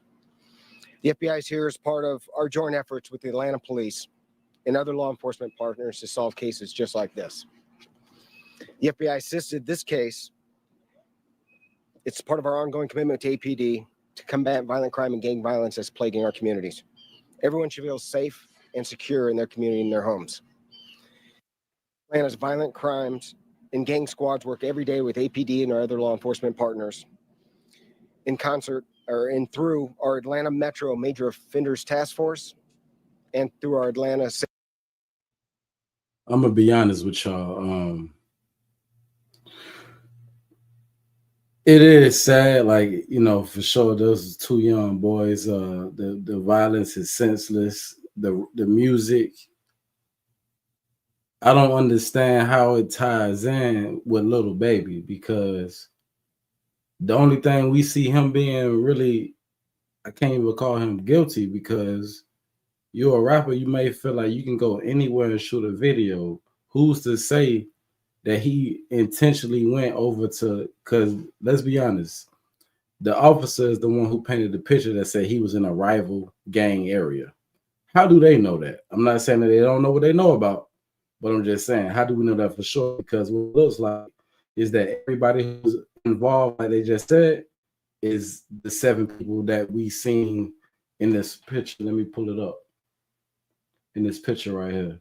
The FBI is here as part of our joint efforts with the Atlanta police and other law enforcement partners to solve cases just like this. The FBI assisted this case. It's part of our ongoing commitment to APD to combat violent crime and gang violence that's plaguing our communities. Everyone should feel safe and secure in their community and their homes. Atlanta's violent crimes and gang squads work every day with APD and our other law enforcement partners in concert and through our Atlanta Metro Major Offenders Task Force and through our Atlanta. I'm gonna be honest with y'all. It is sad, like, you know, for sure. Those 2 young boys. The violence is senseless. The music. I don't understand how it ties in with Little Baby, because the only thing we see him being really, I can't even call him guilty, because you're a rapper. You may feel like you can go anywhere and shoot a video. Who's to say that he intentionally went over to, because let's be honest, the officer is the one who painted the picture that said he was in a rival gang area. How do they know that? I'm not saying that they don't know what they know about, but I'm just saying, how do we know that for sure? Because what it looks like is that everybody who's involved, like they just said, is the 7 people that we seen in this picture. Let me pull it up. In this picture right here.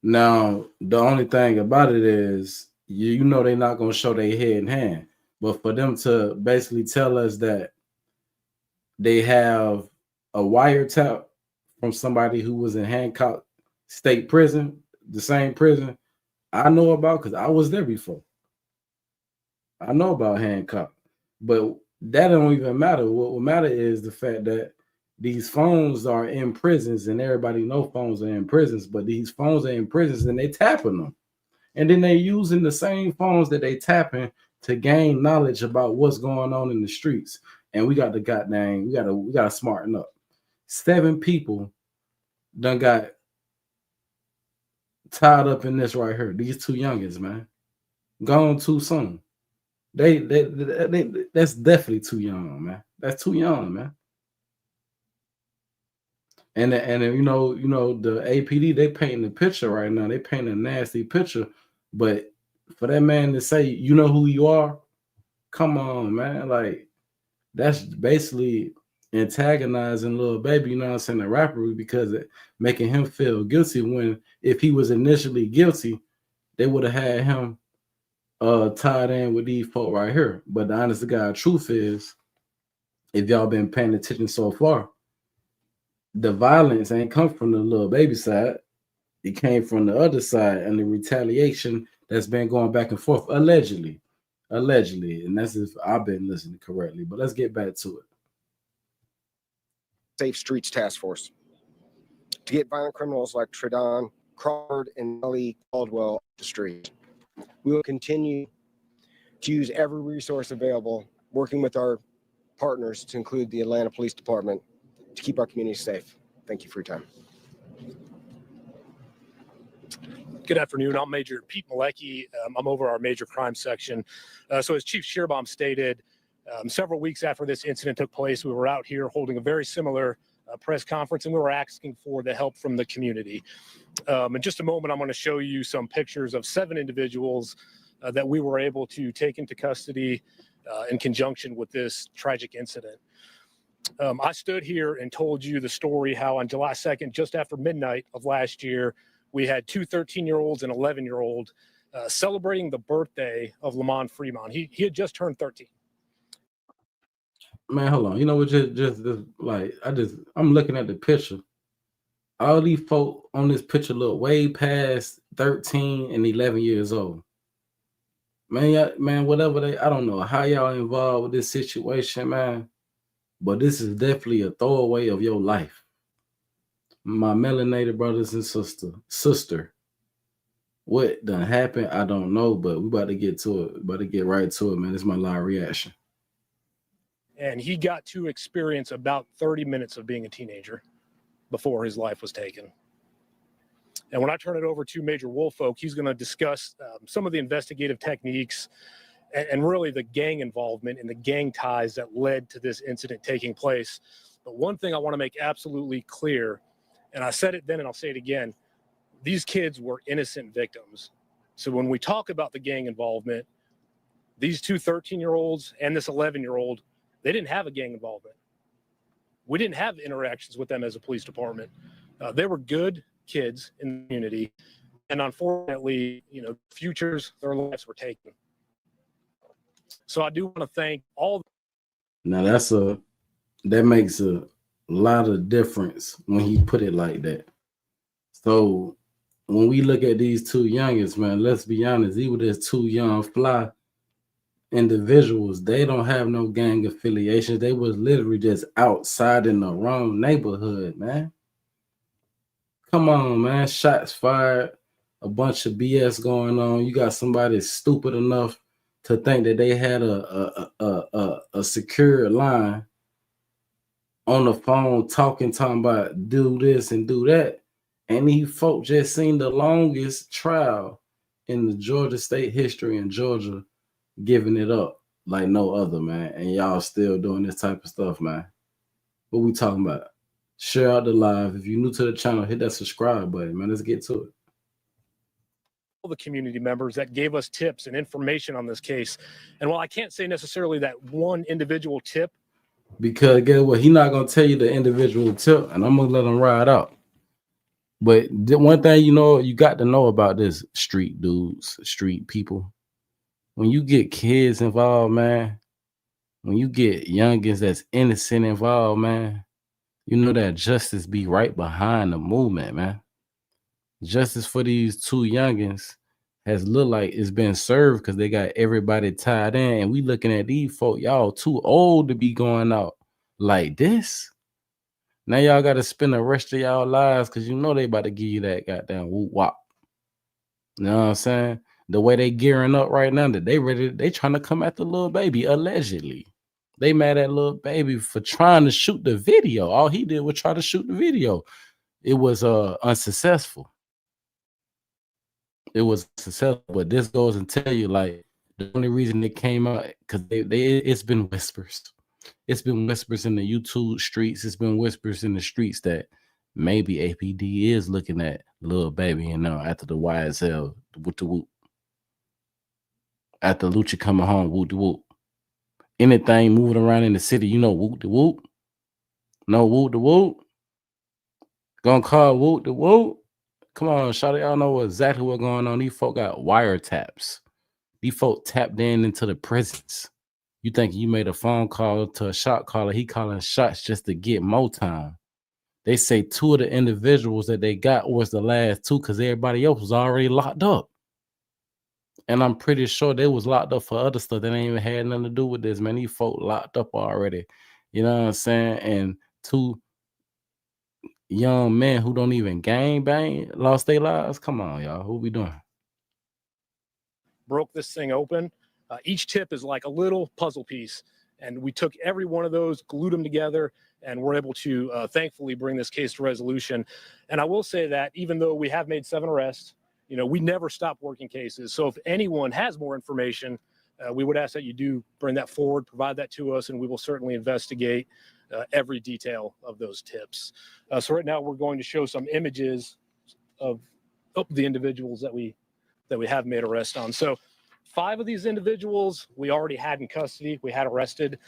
Now, the only thing about it is, you know they're not going to show their head and hand. But for them to basically tell us that they have a wiretap from somebody who was in Hancock State Prison, the same prison I know about because I was there before. I know about Hancock. But that don't even matter. What will matter is the fact that these phones are in prisons, and everybody knows phones are in prisons, but these phones are in prisons and they tapping them. And then they using the same phones that they tapping to gain knowledge about what's going on in the streets. And we got to goddamn, we gotta smarten up. 7 people done got tied up in this right here. These 2 youngins, man, gone too soon. They that's definitely too young, man. That's too young, man. And you know the APD, they painting the picture right now. They painting a nasty picture, but for that man to say, you know who you are, come on, man. Like, that's basically antagonizing Lil Baby, you know what I'm saying, the rapper, because it making him feel guilty, when if he was initially guilty, they would have had him tied in with these folk right here. But the honest to God truth is, if y'all been paying attention so far, the violence ain't come from the Lil Baby side. It came from the other side, and the retaliation that's been going back and forth, allegedly, and that's if I've been listening correctly. But let's get back to it. Safe Streets Task Force to get violent criminals like Tredon Crawford and Ellie Caldwell off the street. We will continue to use every resource available, working with our partners to include the Atlanta Police Department, to keep our community safe. Thank you for your time. Good afternoon. I'm Major Pete Malecki. I'm over our major crime section. So as Chief Shearbaum stated, several weeks after this incident took place, we were out here holding a very similar press conference, and we were asking for the help from the community. In just a moment, I'm going to show you some pictures of 7 individuals that we were able to take into custody in conjunction with this tragic incident. I stood here and told you the story how on July 2nd, just after midnight of last year, we had 2 13-year-olds and 11-year-old celebrating the birthday of Lamont Fremont. He had just turned 13. Man, hold on. You know what? Just like I'm looking at the picture. All these folk on this picture look way past 13 and 11 years old. Man, whatever I don't know how y'all involved with this situation, man, but this is definitely a throwaway of your life. My melanated brothers and sister, what done happened, I don't know, but we about to get to it. About to get right to it, man. This is my live reaction. And he got to experience about 30 minutes of being a teenager before his life was taken. And when I turn it over to Major Woolfolk, he's going to discuss some of the investigative techniques and really the gang involvement and the gang ties that led to this incident taking place. But one thing I want to make absolutely clear, and I said it then and I'll say it again, these kids were innocent victims. So when we talk about the gang involvement, these two 13-year-olds and this 11-year-old, they didn't have a gang involvement. We didn't have interactions with them as a police department. They were good kids in the community, and unfortunately, futures, their lives were taken. So I do want to thank all. Now that makes a lot of difference when he put it like that. So when we look at these two youngins, man, let's be honest, even there's two young fly individuals, they don't have no gang affiliations. They was literally just outside in the wrong neighborhood, man. Come on, man. Shots fired, a bunch of BS going on. You got somebody stupid enough to think that they had a secure line on the phone talking about do this and do that. And these folk just seen the longest trial in the Georgia state history in Georgia, giving it up like no other, man. And y'all still doing this type of stuff, man. What we talking about? Share out the live. If you're new to the channel, hit that subscribe button, man. Let's get to it. All the community members that gave us tips and information on this case. And while I can't say necessarily that one individual tip, because guess what? He's not gonna tell you the individual tip, and I'm gonna let him ride out. But the one thing you got to know about this street dudes, street people, when you get kids involved, man, when you get youngins that's innocent involved, man, you know that justice be right behind the movement, man. Justice for these two youngins has looked like it's been served because they got everybody tied in. And we looking at these folk, y'all too old to be going out like this. Now y'all got to spend the rest of y'all lives because they about to give you that goddamn whoop wop. You know what I'm saying? The way they gearing up right now, that they trying to come at the little baby, allegedly. They mad at little baby for trying to shoot the video. All he did was try to shoot the video. It was unsuccessful. It was successful, but this goes and tell you, like, the only reason it came out because it's been whispers. It's been whispers in the YouTube streets. It's been whispers in the streets that maybe APD is looking at little baby, after the YSL, whoop the whoop. After Lucha coming home, whoop the whoop. Anything moving around in the city, whoop the whoop. No whoop the whoop. Gonna call whoop the whoop. Come on, shawty, y'all know exactly what's going on. These folk got wiretaps. These folk tapped into the prisons. You think you made a phone call to a shot caller, he calling shots just to get more time. They say two of the individuals that they got was the last two because everybody else was already locked up. And I'm pretty sure they was locked up for other stuff that ain't even had nothing to do with this, man. These folk locked up already. You know what I'm saying? And two young men who don't even gang bang lost their lives. Come on, y'all. What we doing? broke this thing open. Each tip is like a little puzzle piece. And we took every one of those, glued them together, and we're able to thankfully bring this case to resolution. And I will say that even though we have made 7 arrests, we never stop working cases. So if anyone has more information, we would ask that you do bring that forward, provide that to us, and we will certainly investigate every detail of those tips. So right now we're going to show some images of the individuals that we have made arrests on. So 5 of these individuals we already had in custody, we had arrested.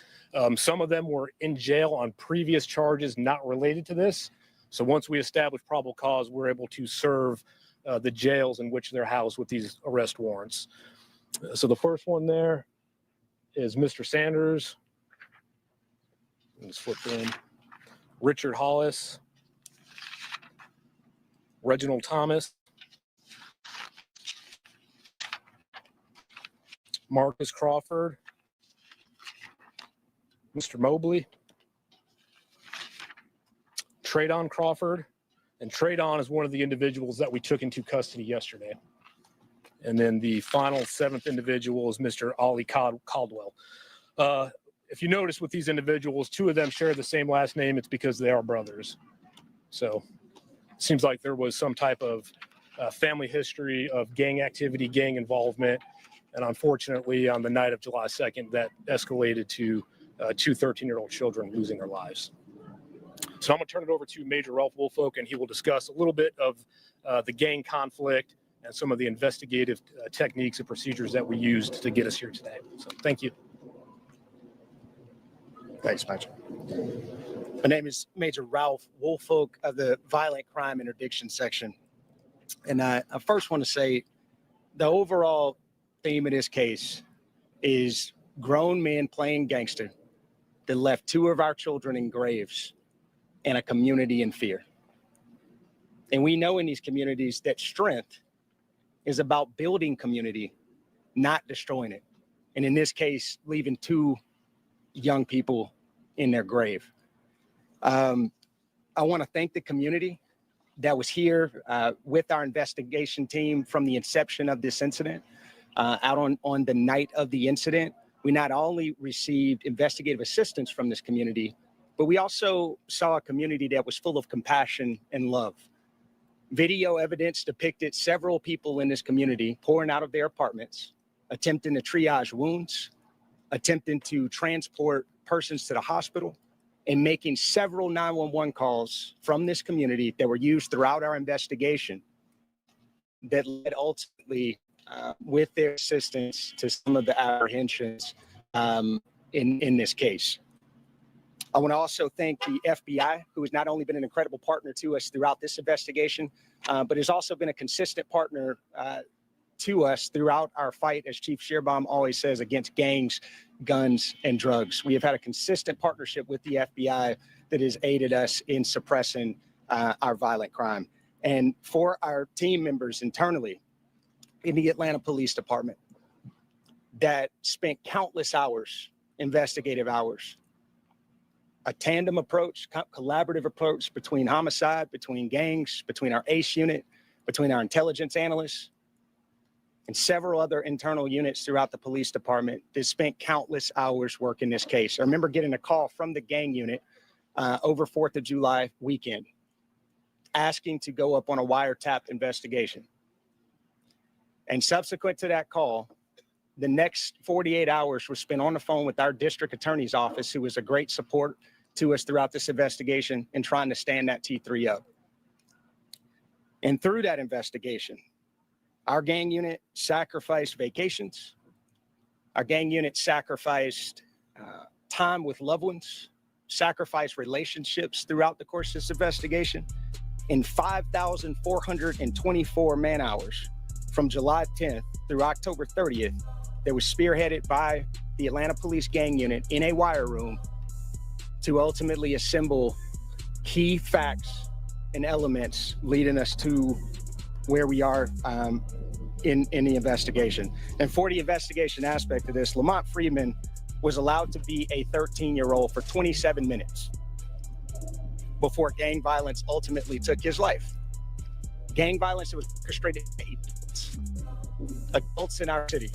Some of them were in jail on previous charges not related to this. So once we establish probable cause, we're able to serve the jails in which they're housed with these arrest warrants. So the first one there is Mr. Sanders. Let's flip in. Richard Hollis. Reginald Thomas, Marcus Crawford, Mr. Mobley, Traydon Crawford, and Traydon is one of the individuals that we took into custody yesterday. And then the final 7th individual is Mr. Ollie Caldwell. If you notice with these individuals, 2 of them share the same last name. It's because they are brothers. So it seems like there was some type of family history of gang activity, gang involvement. And unfortunately, on the night of July 2nd, that escalated to 2 13-year-old children losing their lives. So I'm going to turn it over to Major Ralph Woolfolk, and he will discuss a little bit of the gang conflict and some of the investigative techniques and procedures that we used to get us here today. So thank you. Thanks, Major. My name is Major Ralph Woolfolk of the Violent Crime Interdiction Section. And I first want to say the overall theme of this case is grown men playing gangster that left 2 of our children in graves and a community in fear. And we know in these communities that strength is about building community, not destroying it. And in this case, leaving 2 young people in their grave. I want to thank the community that was here with our investigation team from the inception of this incident. Out on the night of the incident, we not only received investigative assistance from this community, but we also saw a community that was full of compassion and love. Video evidence depicted several people in this community pouring out of their apartments, attempting to triage wounds, attempting to transport persons to the hospital, and making several 911 calls from this community that were used throughout our investigation that led ultimately, with their assistance, to some of the apprehensions in this case. I want to also thank the FBI, who has not only been an incredible partner to us throughout this investigation, but has also been a consistent partner to us throughout our fight, as Chief Shearbaum always says, against gangs, guns, and drugs. We have had a consistent partnership with the FBI that has aided us in suppressing our violent crime. And for our team members internally in the Atlanta Police Department that spent countless hours, investigative hours, a tandem approach, collaborative approach between homicide, between gangs, between our ACE unit, between our intelligence analysts, and several other internal units throughout the police department that spent countless hours working this case. I remember getting a call from the gang unit over 4th of July weekend, asking to go up on a wiretap investigation. And subsequent to that call, the next 48 hours were spent on the phone with our district attorney's office, who was a great support to us throughout this investigation and trying to stand that T3 up. And through that investigation, our gang unit sacrificed vacations. Our gang unit sacrificed time with loved ones, sacrificed relationships throughout the course of this investigation. In 5,424 man hours from July 10th through October 30th, that was spearheaded by the Atlanta Police Gang Unit in a wire room to ultimately assemble key facts and elements leading us to where we are in the investigation. And for the investigation aspect of this, Lamont Freeman was allowed to be a 13-year-old for 27 minutes before gang violence ultimately took his life. Gang violence that was orchestrated by adults in our city.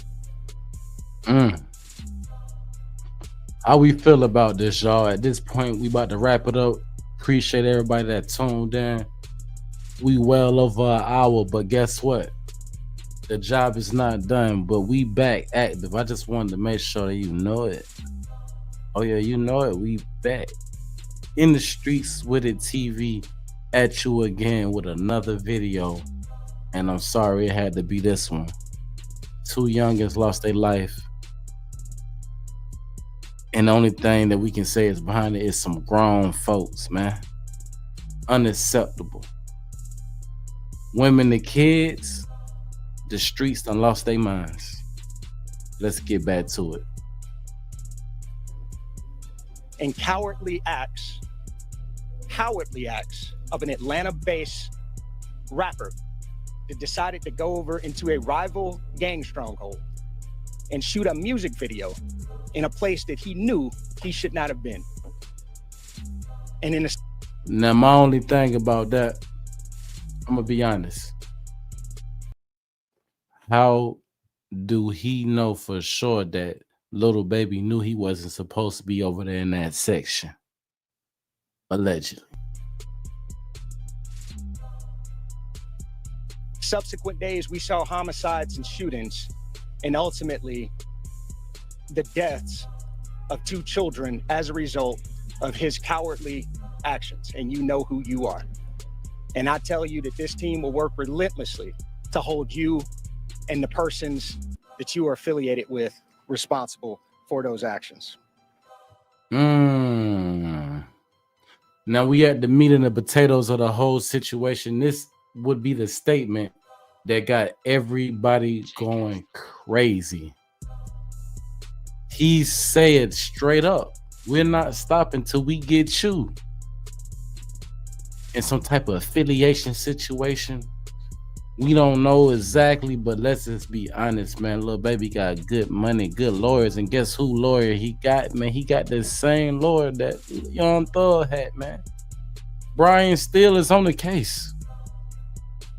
How we feel about this, y'all? At this point, we about to wrap it up. Appreciate everybody that tuned in. We well over an hour, but guess what? The job is not done, but we back active. I just wanted to make sure that you know it. Oh yeah, you know it. We back in the streets with it. TV at you again with another video, and I'm sorry it had to be this one. 2 youngins lost their life, and the only thing that we can say is behind it is some grown folks, man. Unacceptable. Women and kids, the streets done lost their minds. Let's get back to it. And cowardly acts of an Atlanta-based rapper that decided to go over into a rival gang stronghold and shoot a music video in a place that he knew he should not have been. And in a Now, my only thing about that, I'm gonna be honest. How do he know for sure that little baby knew he wasn't supposed to be over there in that section? Allegedly. subsequent days, we saw homicides and shootings, and ultimately the deaths of 2 children as a result of his cowardly actions. And you know who you are. And I tell you that this team will work relentlessly to hold you and the persons that you are affiliated with responsible for those actions. Now we at the meat and the potatoes of the whole situation. This would be the statement that got everybody going crazy. He said straight up, we're not stopping till we get you. In some type of affiliation situation. We don't know exactly, but let's just be honest, man. Little baby got good money, good lawyers, and guess who lawyer he got, man? He got the same lawyer that Young Thug had, man. Brian Steele is on the case.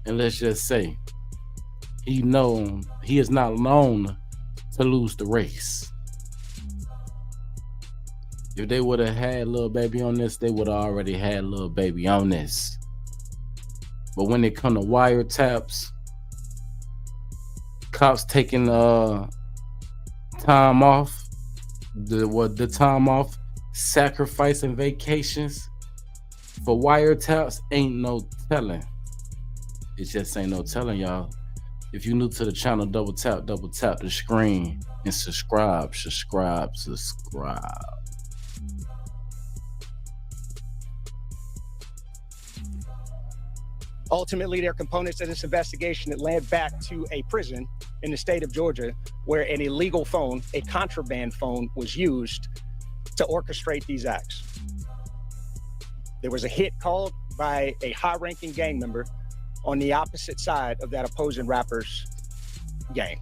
And let's just say, he is not known to lose the race. If they would have had Lil Baby on this, they would have already had Lil Baby on this. But when it come to wiretaps, cops taking time off, the time off, sacrificing vacations for wiretaps, ain't no telling. It just ain't no telling, y'all. If you're new to the channel, double tap the screen and subscribe. Ultimately, there are components of this investigation that led back to a prison in the state of Georgia where an illegal phone, a contraband phone, was used to orchestrate these acts. There was a hit called by a high-ranking gang member on the opposite side of that opposing rapper's gang.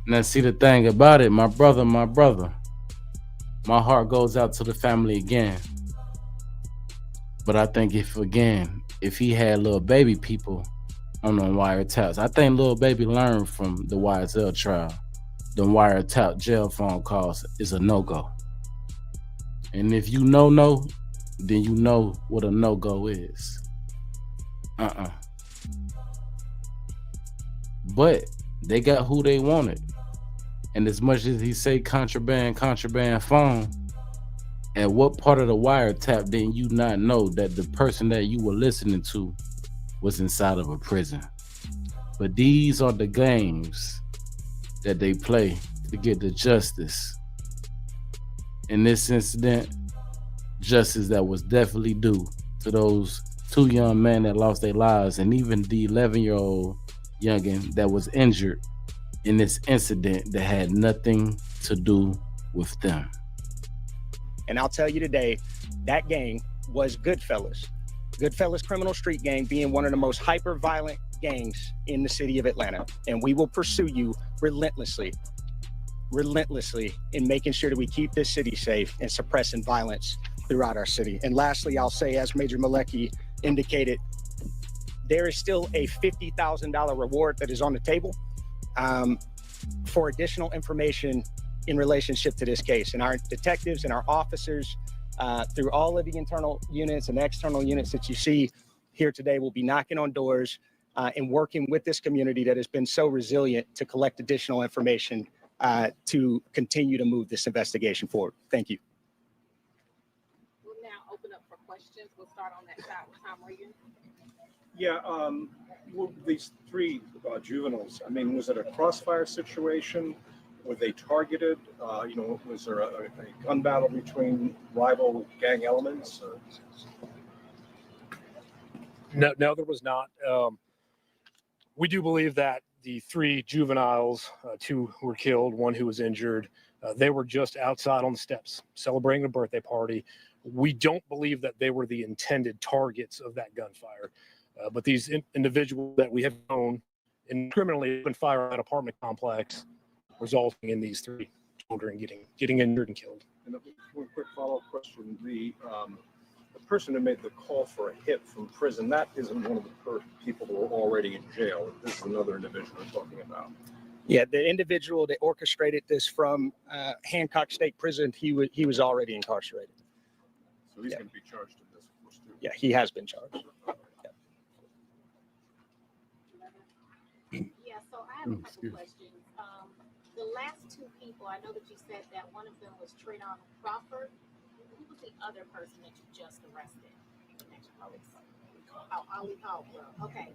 Now, see the thing about it, my brother, my heart goes out to the family again. But I think if he had Lil Baby people on the wiretaps, I think Lil Baby learned from the YSL trial. The wiretap jail phone calls is a no-go. And if you no, then you know what a no-go is. But they got who they wanted. And as much as he say contraband phone, at what part of the wiretap did you not know that the person that you were listening to was inside of a prison? But these are the games that they play to get the justice. In this incident, justice that was definitely due to those 2 young men that lost their lives, and even the 11-year-old youngin that was injured in this incident that had nothing to do with them. And I'll tell you today, that gang was Goodfellas. Goodfellas Criminal Street Gang being one of the most hyper-violent gangs in the city of Atlanta. And we will pursue you relentlessly in making sure that we keep this city safe and suppressing violence throughout our city. And lastly, I'll say, as Major Malecki indicated, there is still a $50,000 reward that is on the table for additional information in relationship to this case. And our detectives and our officers through all of the internal units and external units that you see here today will be knocking on doors and working with this community that has been so resilient to collect additional information to continue to move this investigation forward. Thank you. We'll now open up for questions. We'll start on that side with Tom Regan. Yeah, well, these 3 juveniles, I mean, was it a crossfire situation? Were they targeted? Was there a gun battle between rival gang elements? No, there was not. We do believe that the 3 juveniles, 2 were killed, 1 who was injured, they were just outside on the steps celebrating a birthday party. We don't believe that they were the intended targets of that gunfire. But these individuals that we have known criminally opened fire on that apartment complex, resulting in these 3 children getting injured and killed. And one quick follow-up question: the person who made the call for a hit from prison, that isn't one of the people who are already in jail. This is another individual we're talking about. Yeah, the individual that orchestrated this from Hancock State Prison, he was already incarcerated. So he's going to be charged in this, of course, too. Yeah, he has been charged. Yeah, so I have a couple questions. The last 2 people, I know that you said that one of them was Trayvon Crawford. Who was the other person that you just arrested? Oh, Ali Caldwell. Okay.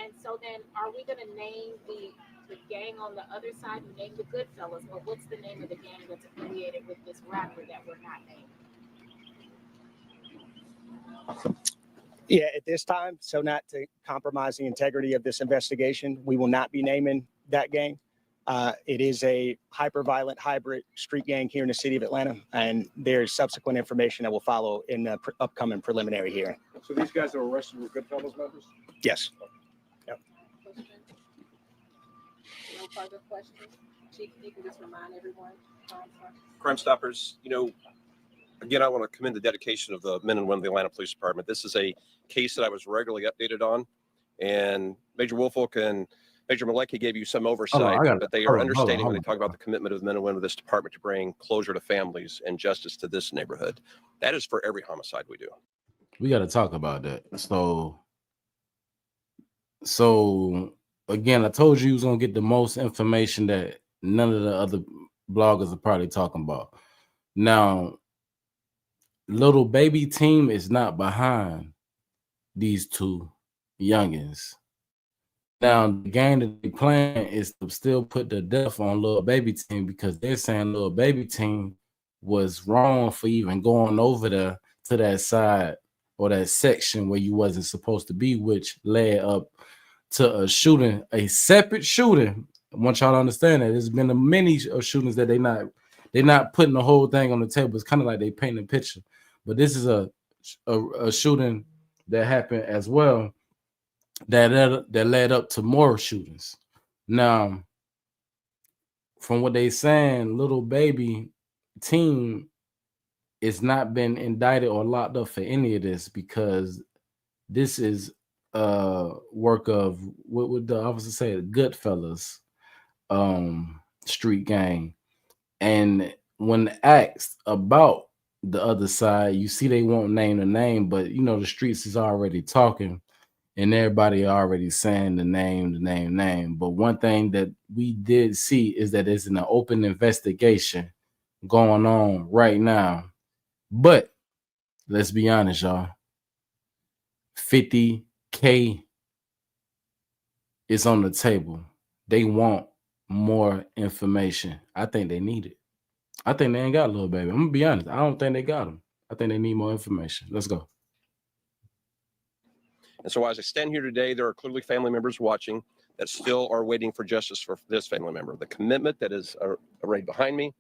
And so then, are we going to name the gang on the other side? You named the Goodfellas, but what's the name of the gang that's affiliated with this rapper that we're not naming? Yeah, at this time, so not to compromise the integrity of this investigation, we will not be naming that gang. It is a hyper-violent hybrid street gang here in the city of Atlanta, and there's subsequent information that will follow in the upcoming preliminary hearing. So these guys that were arrested were Goodfellas members? Yes. No further questions. Chief, you can just remind everyone. Crime Stoppers, again, I want to commend the dedication of the men and women of the Atlanta Police Department. This is a case that I was regularly updated on, and Major Woolfolk and Major Malecki gave you some oversight, but they are understanding when they talk about the commitment of the men and women of this department to bring closure to families and justice to this neighborhood. That is for every homicide we do. We got to talk about that. So again, I told you was gonna get the most information that none of the other bloggers are probably talking about. Now, little baby team is not behind these 2 youngins. Now, the game that they playing is to still put the death on little baby team because they're saying little baby team was wrong for even going over there to that side or that section where you wasn't supposed to be, which led up to a shooting, a separate shooting. I want y'all to understand that there's been a many shootings that they're not putting the whole thing on the table. It's kind of like they paint a picture, but this is a shooting that happened as well that led up to more shootings. Now, from what they saying, little baby team is not been indicted or locked up for any of this because this is work of what would the officer say, the Goodfellas street gang. And when asked about the other side, you see they won't name the name, but the streets is already talking and everybody already saying the name. But one thing that we did see is that there's an open investigation going on right now. But let's be honest, y'all. $50K is on the table. They want more information. I think they need it. I think they ain't got little baby. I'm gonna be honest. I don't think they got him. I think they need more information. Let's go. And so as I stand here today, there are clearly family members watching that still are waiting for justice for this family member. The commitment that is arrayed behind me,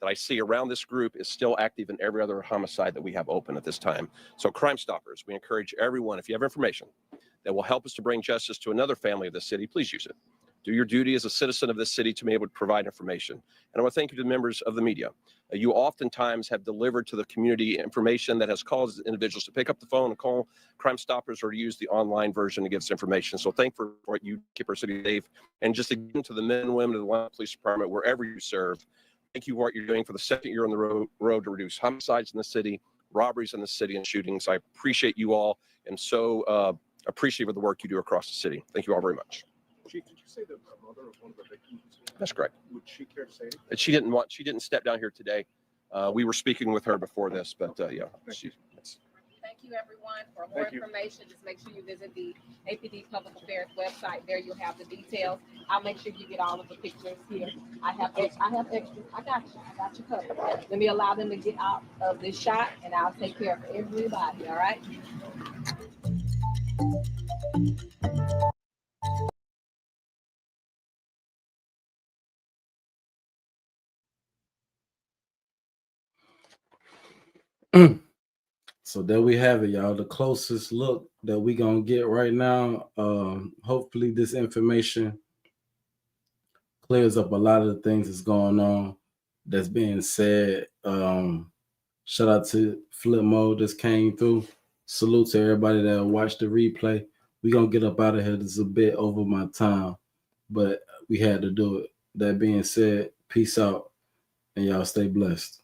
that I see around this group, is still active in every other homicide that we have open at this time. So Crime Stoppers, we encourage everyone, if you have information that will help us to bring justice to another family of the city, please use it. Do your duty as a citizen of this city to be able to provide information. And I want to thank you to the members of the media. You oftentimes have delivered to the community information that has caused individuals to pick up the phone and call Crime Stoppers or to use the online version to give us information. So thank you for what you keep our city safe. And just again to the men and women of the Atlanta Police Department, wherever you serve, thank you for what you're doing for the second year on the road to reduce homicides in the city, robberies in the city, and shootings. I appreciate you all and so appreciative of the work you do across the city. Thank you all very much. Chief, did you say the mother of one of the victims? That's correct. Would she care to say anything? And she didn't step down here today. We were speaking with her before this, but yeah. Thank you, everyone. For more information, just make sure you visit the APD Public Affairs website. There you'll have the details. I'll make sure you get all of the pictures here. I have extras. I got you covered. Let me allow them to get out of this shot, and I'll take care of everybody. All right. So there we have it, y'all. The closest look that we gonna get right now. Hopefully this information clears up a lot of the things that's going on that's being said. Shout out to Flip Mode that's came through. Salute to everybody that watched the replay. We gonna get up out of here. This is a bit over my time, but we had to do it. That being said, peace out, and y'all stay blessed.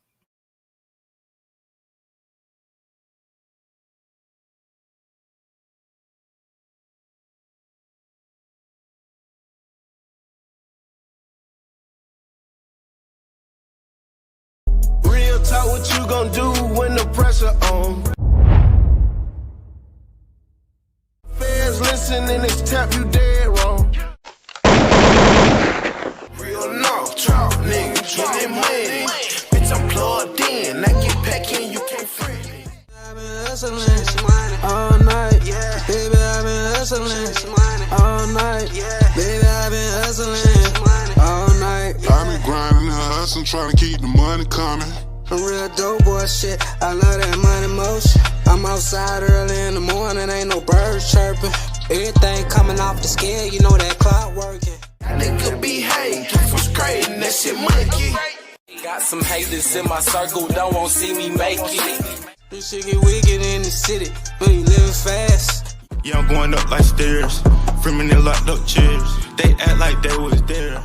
Real talk, what you gonna do when the pressure on? Fans listening, it's tap you dead wrong. Real no talk, nigga, getting money. Bitch, I'm plugged in, I get back in, you can't friend me. I've been hustling all night, yeah. Baby, I've been hustling all night, yeah. Baby, I've been hustling all night, yeah. I've been grinding and hustling, trying to keep the money coming. I'm real dope boy shit, I love that money motion. I'm outside early in the morning, ain't no birds chirping. Everything coming off the scale, you know that clock working. Nigga behave, keep from scraping, that shit monkey. Got some haters in my circle, don't want to see me make it. This shit get wicked in the city, when you living fast. Yeah, I'm going up like stairs. Free me, they locked up chairs. They act like they was there.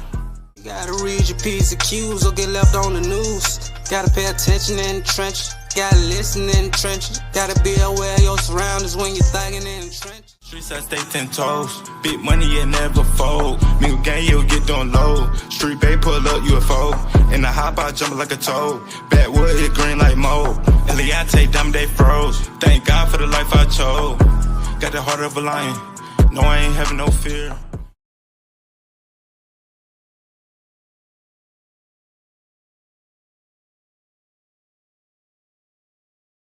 You gotta read your P's and Q's or get left on the news. Gotta pay attention in the trenches. Gotta listen in the trenches. Gotta be aware of your surroundings when you're thugging in the trenches. Streets, I stay 10 toes. Big money, it never fold. Mingle gang, you'll get done low. Street bay, pull up UFO. In the hop, I jump like a toad. Backwood, it green like mold. Eliante, them they froze. Thank God for the life I chose. Got the heart of a lion. No, I ain't having no fear.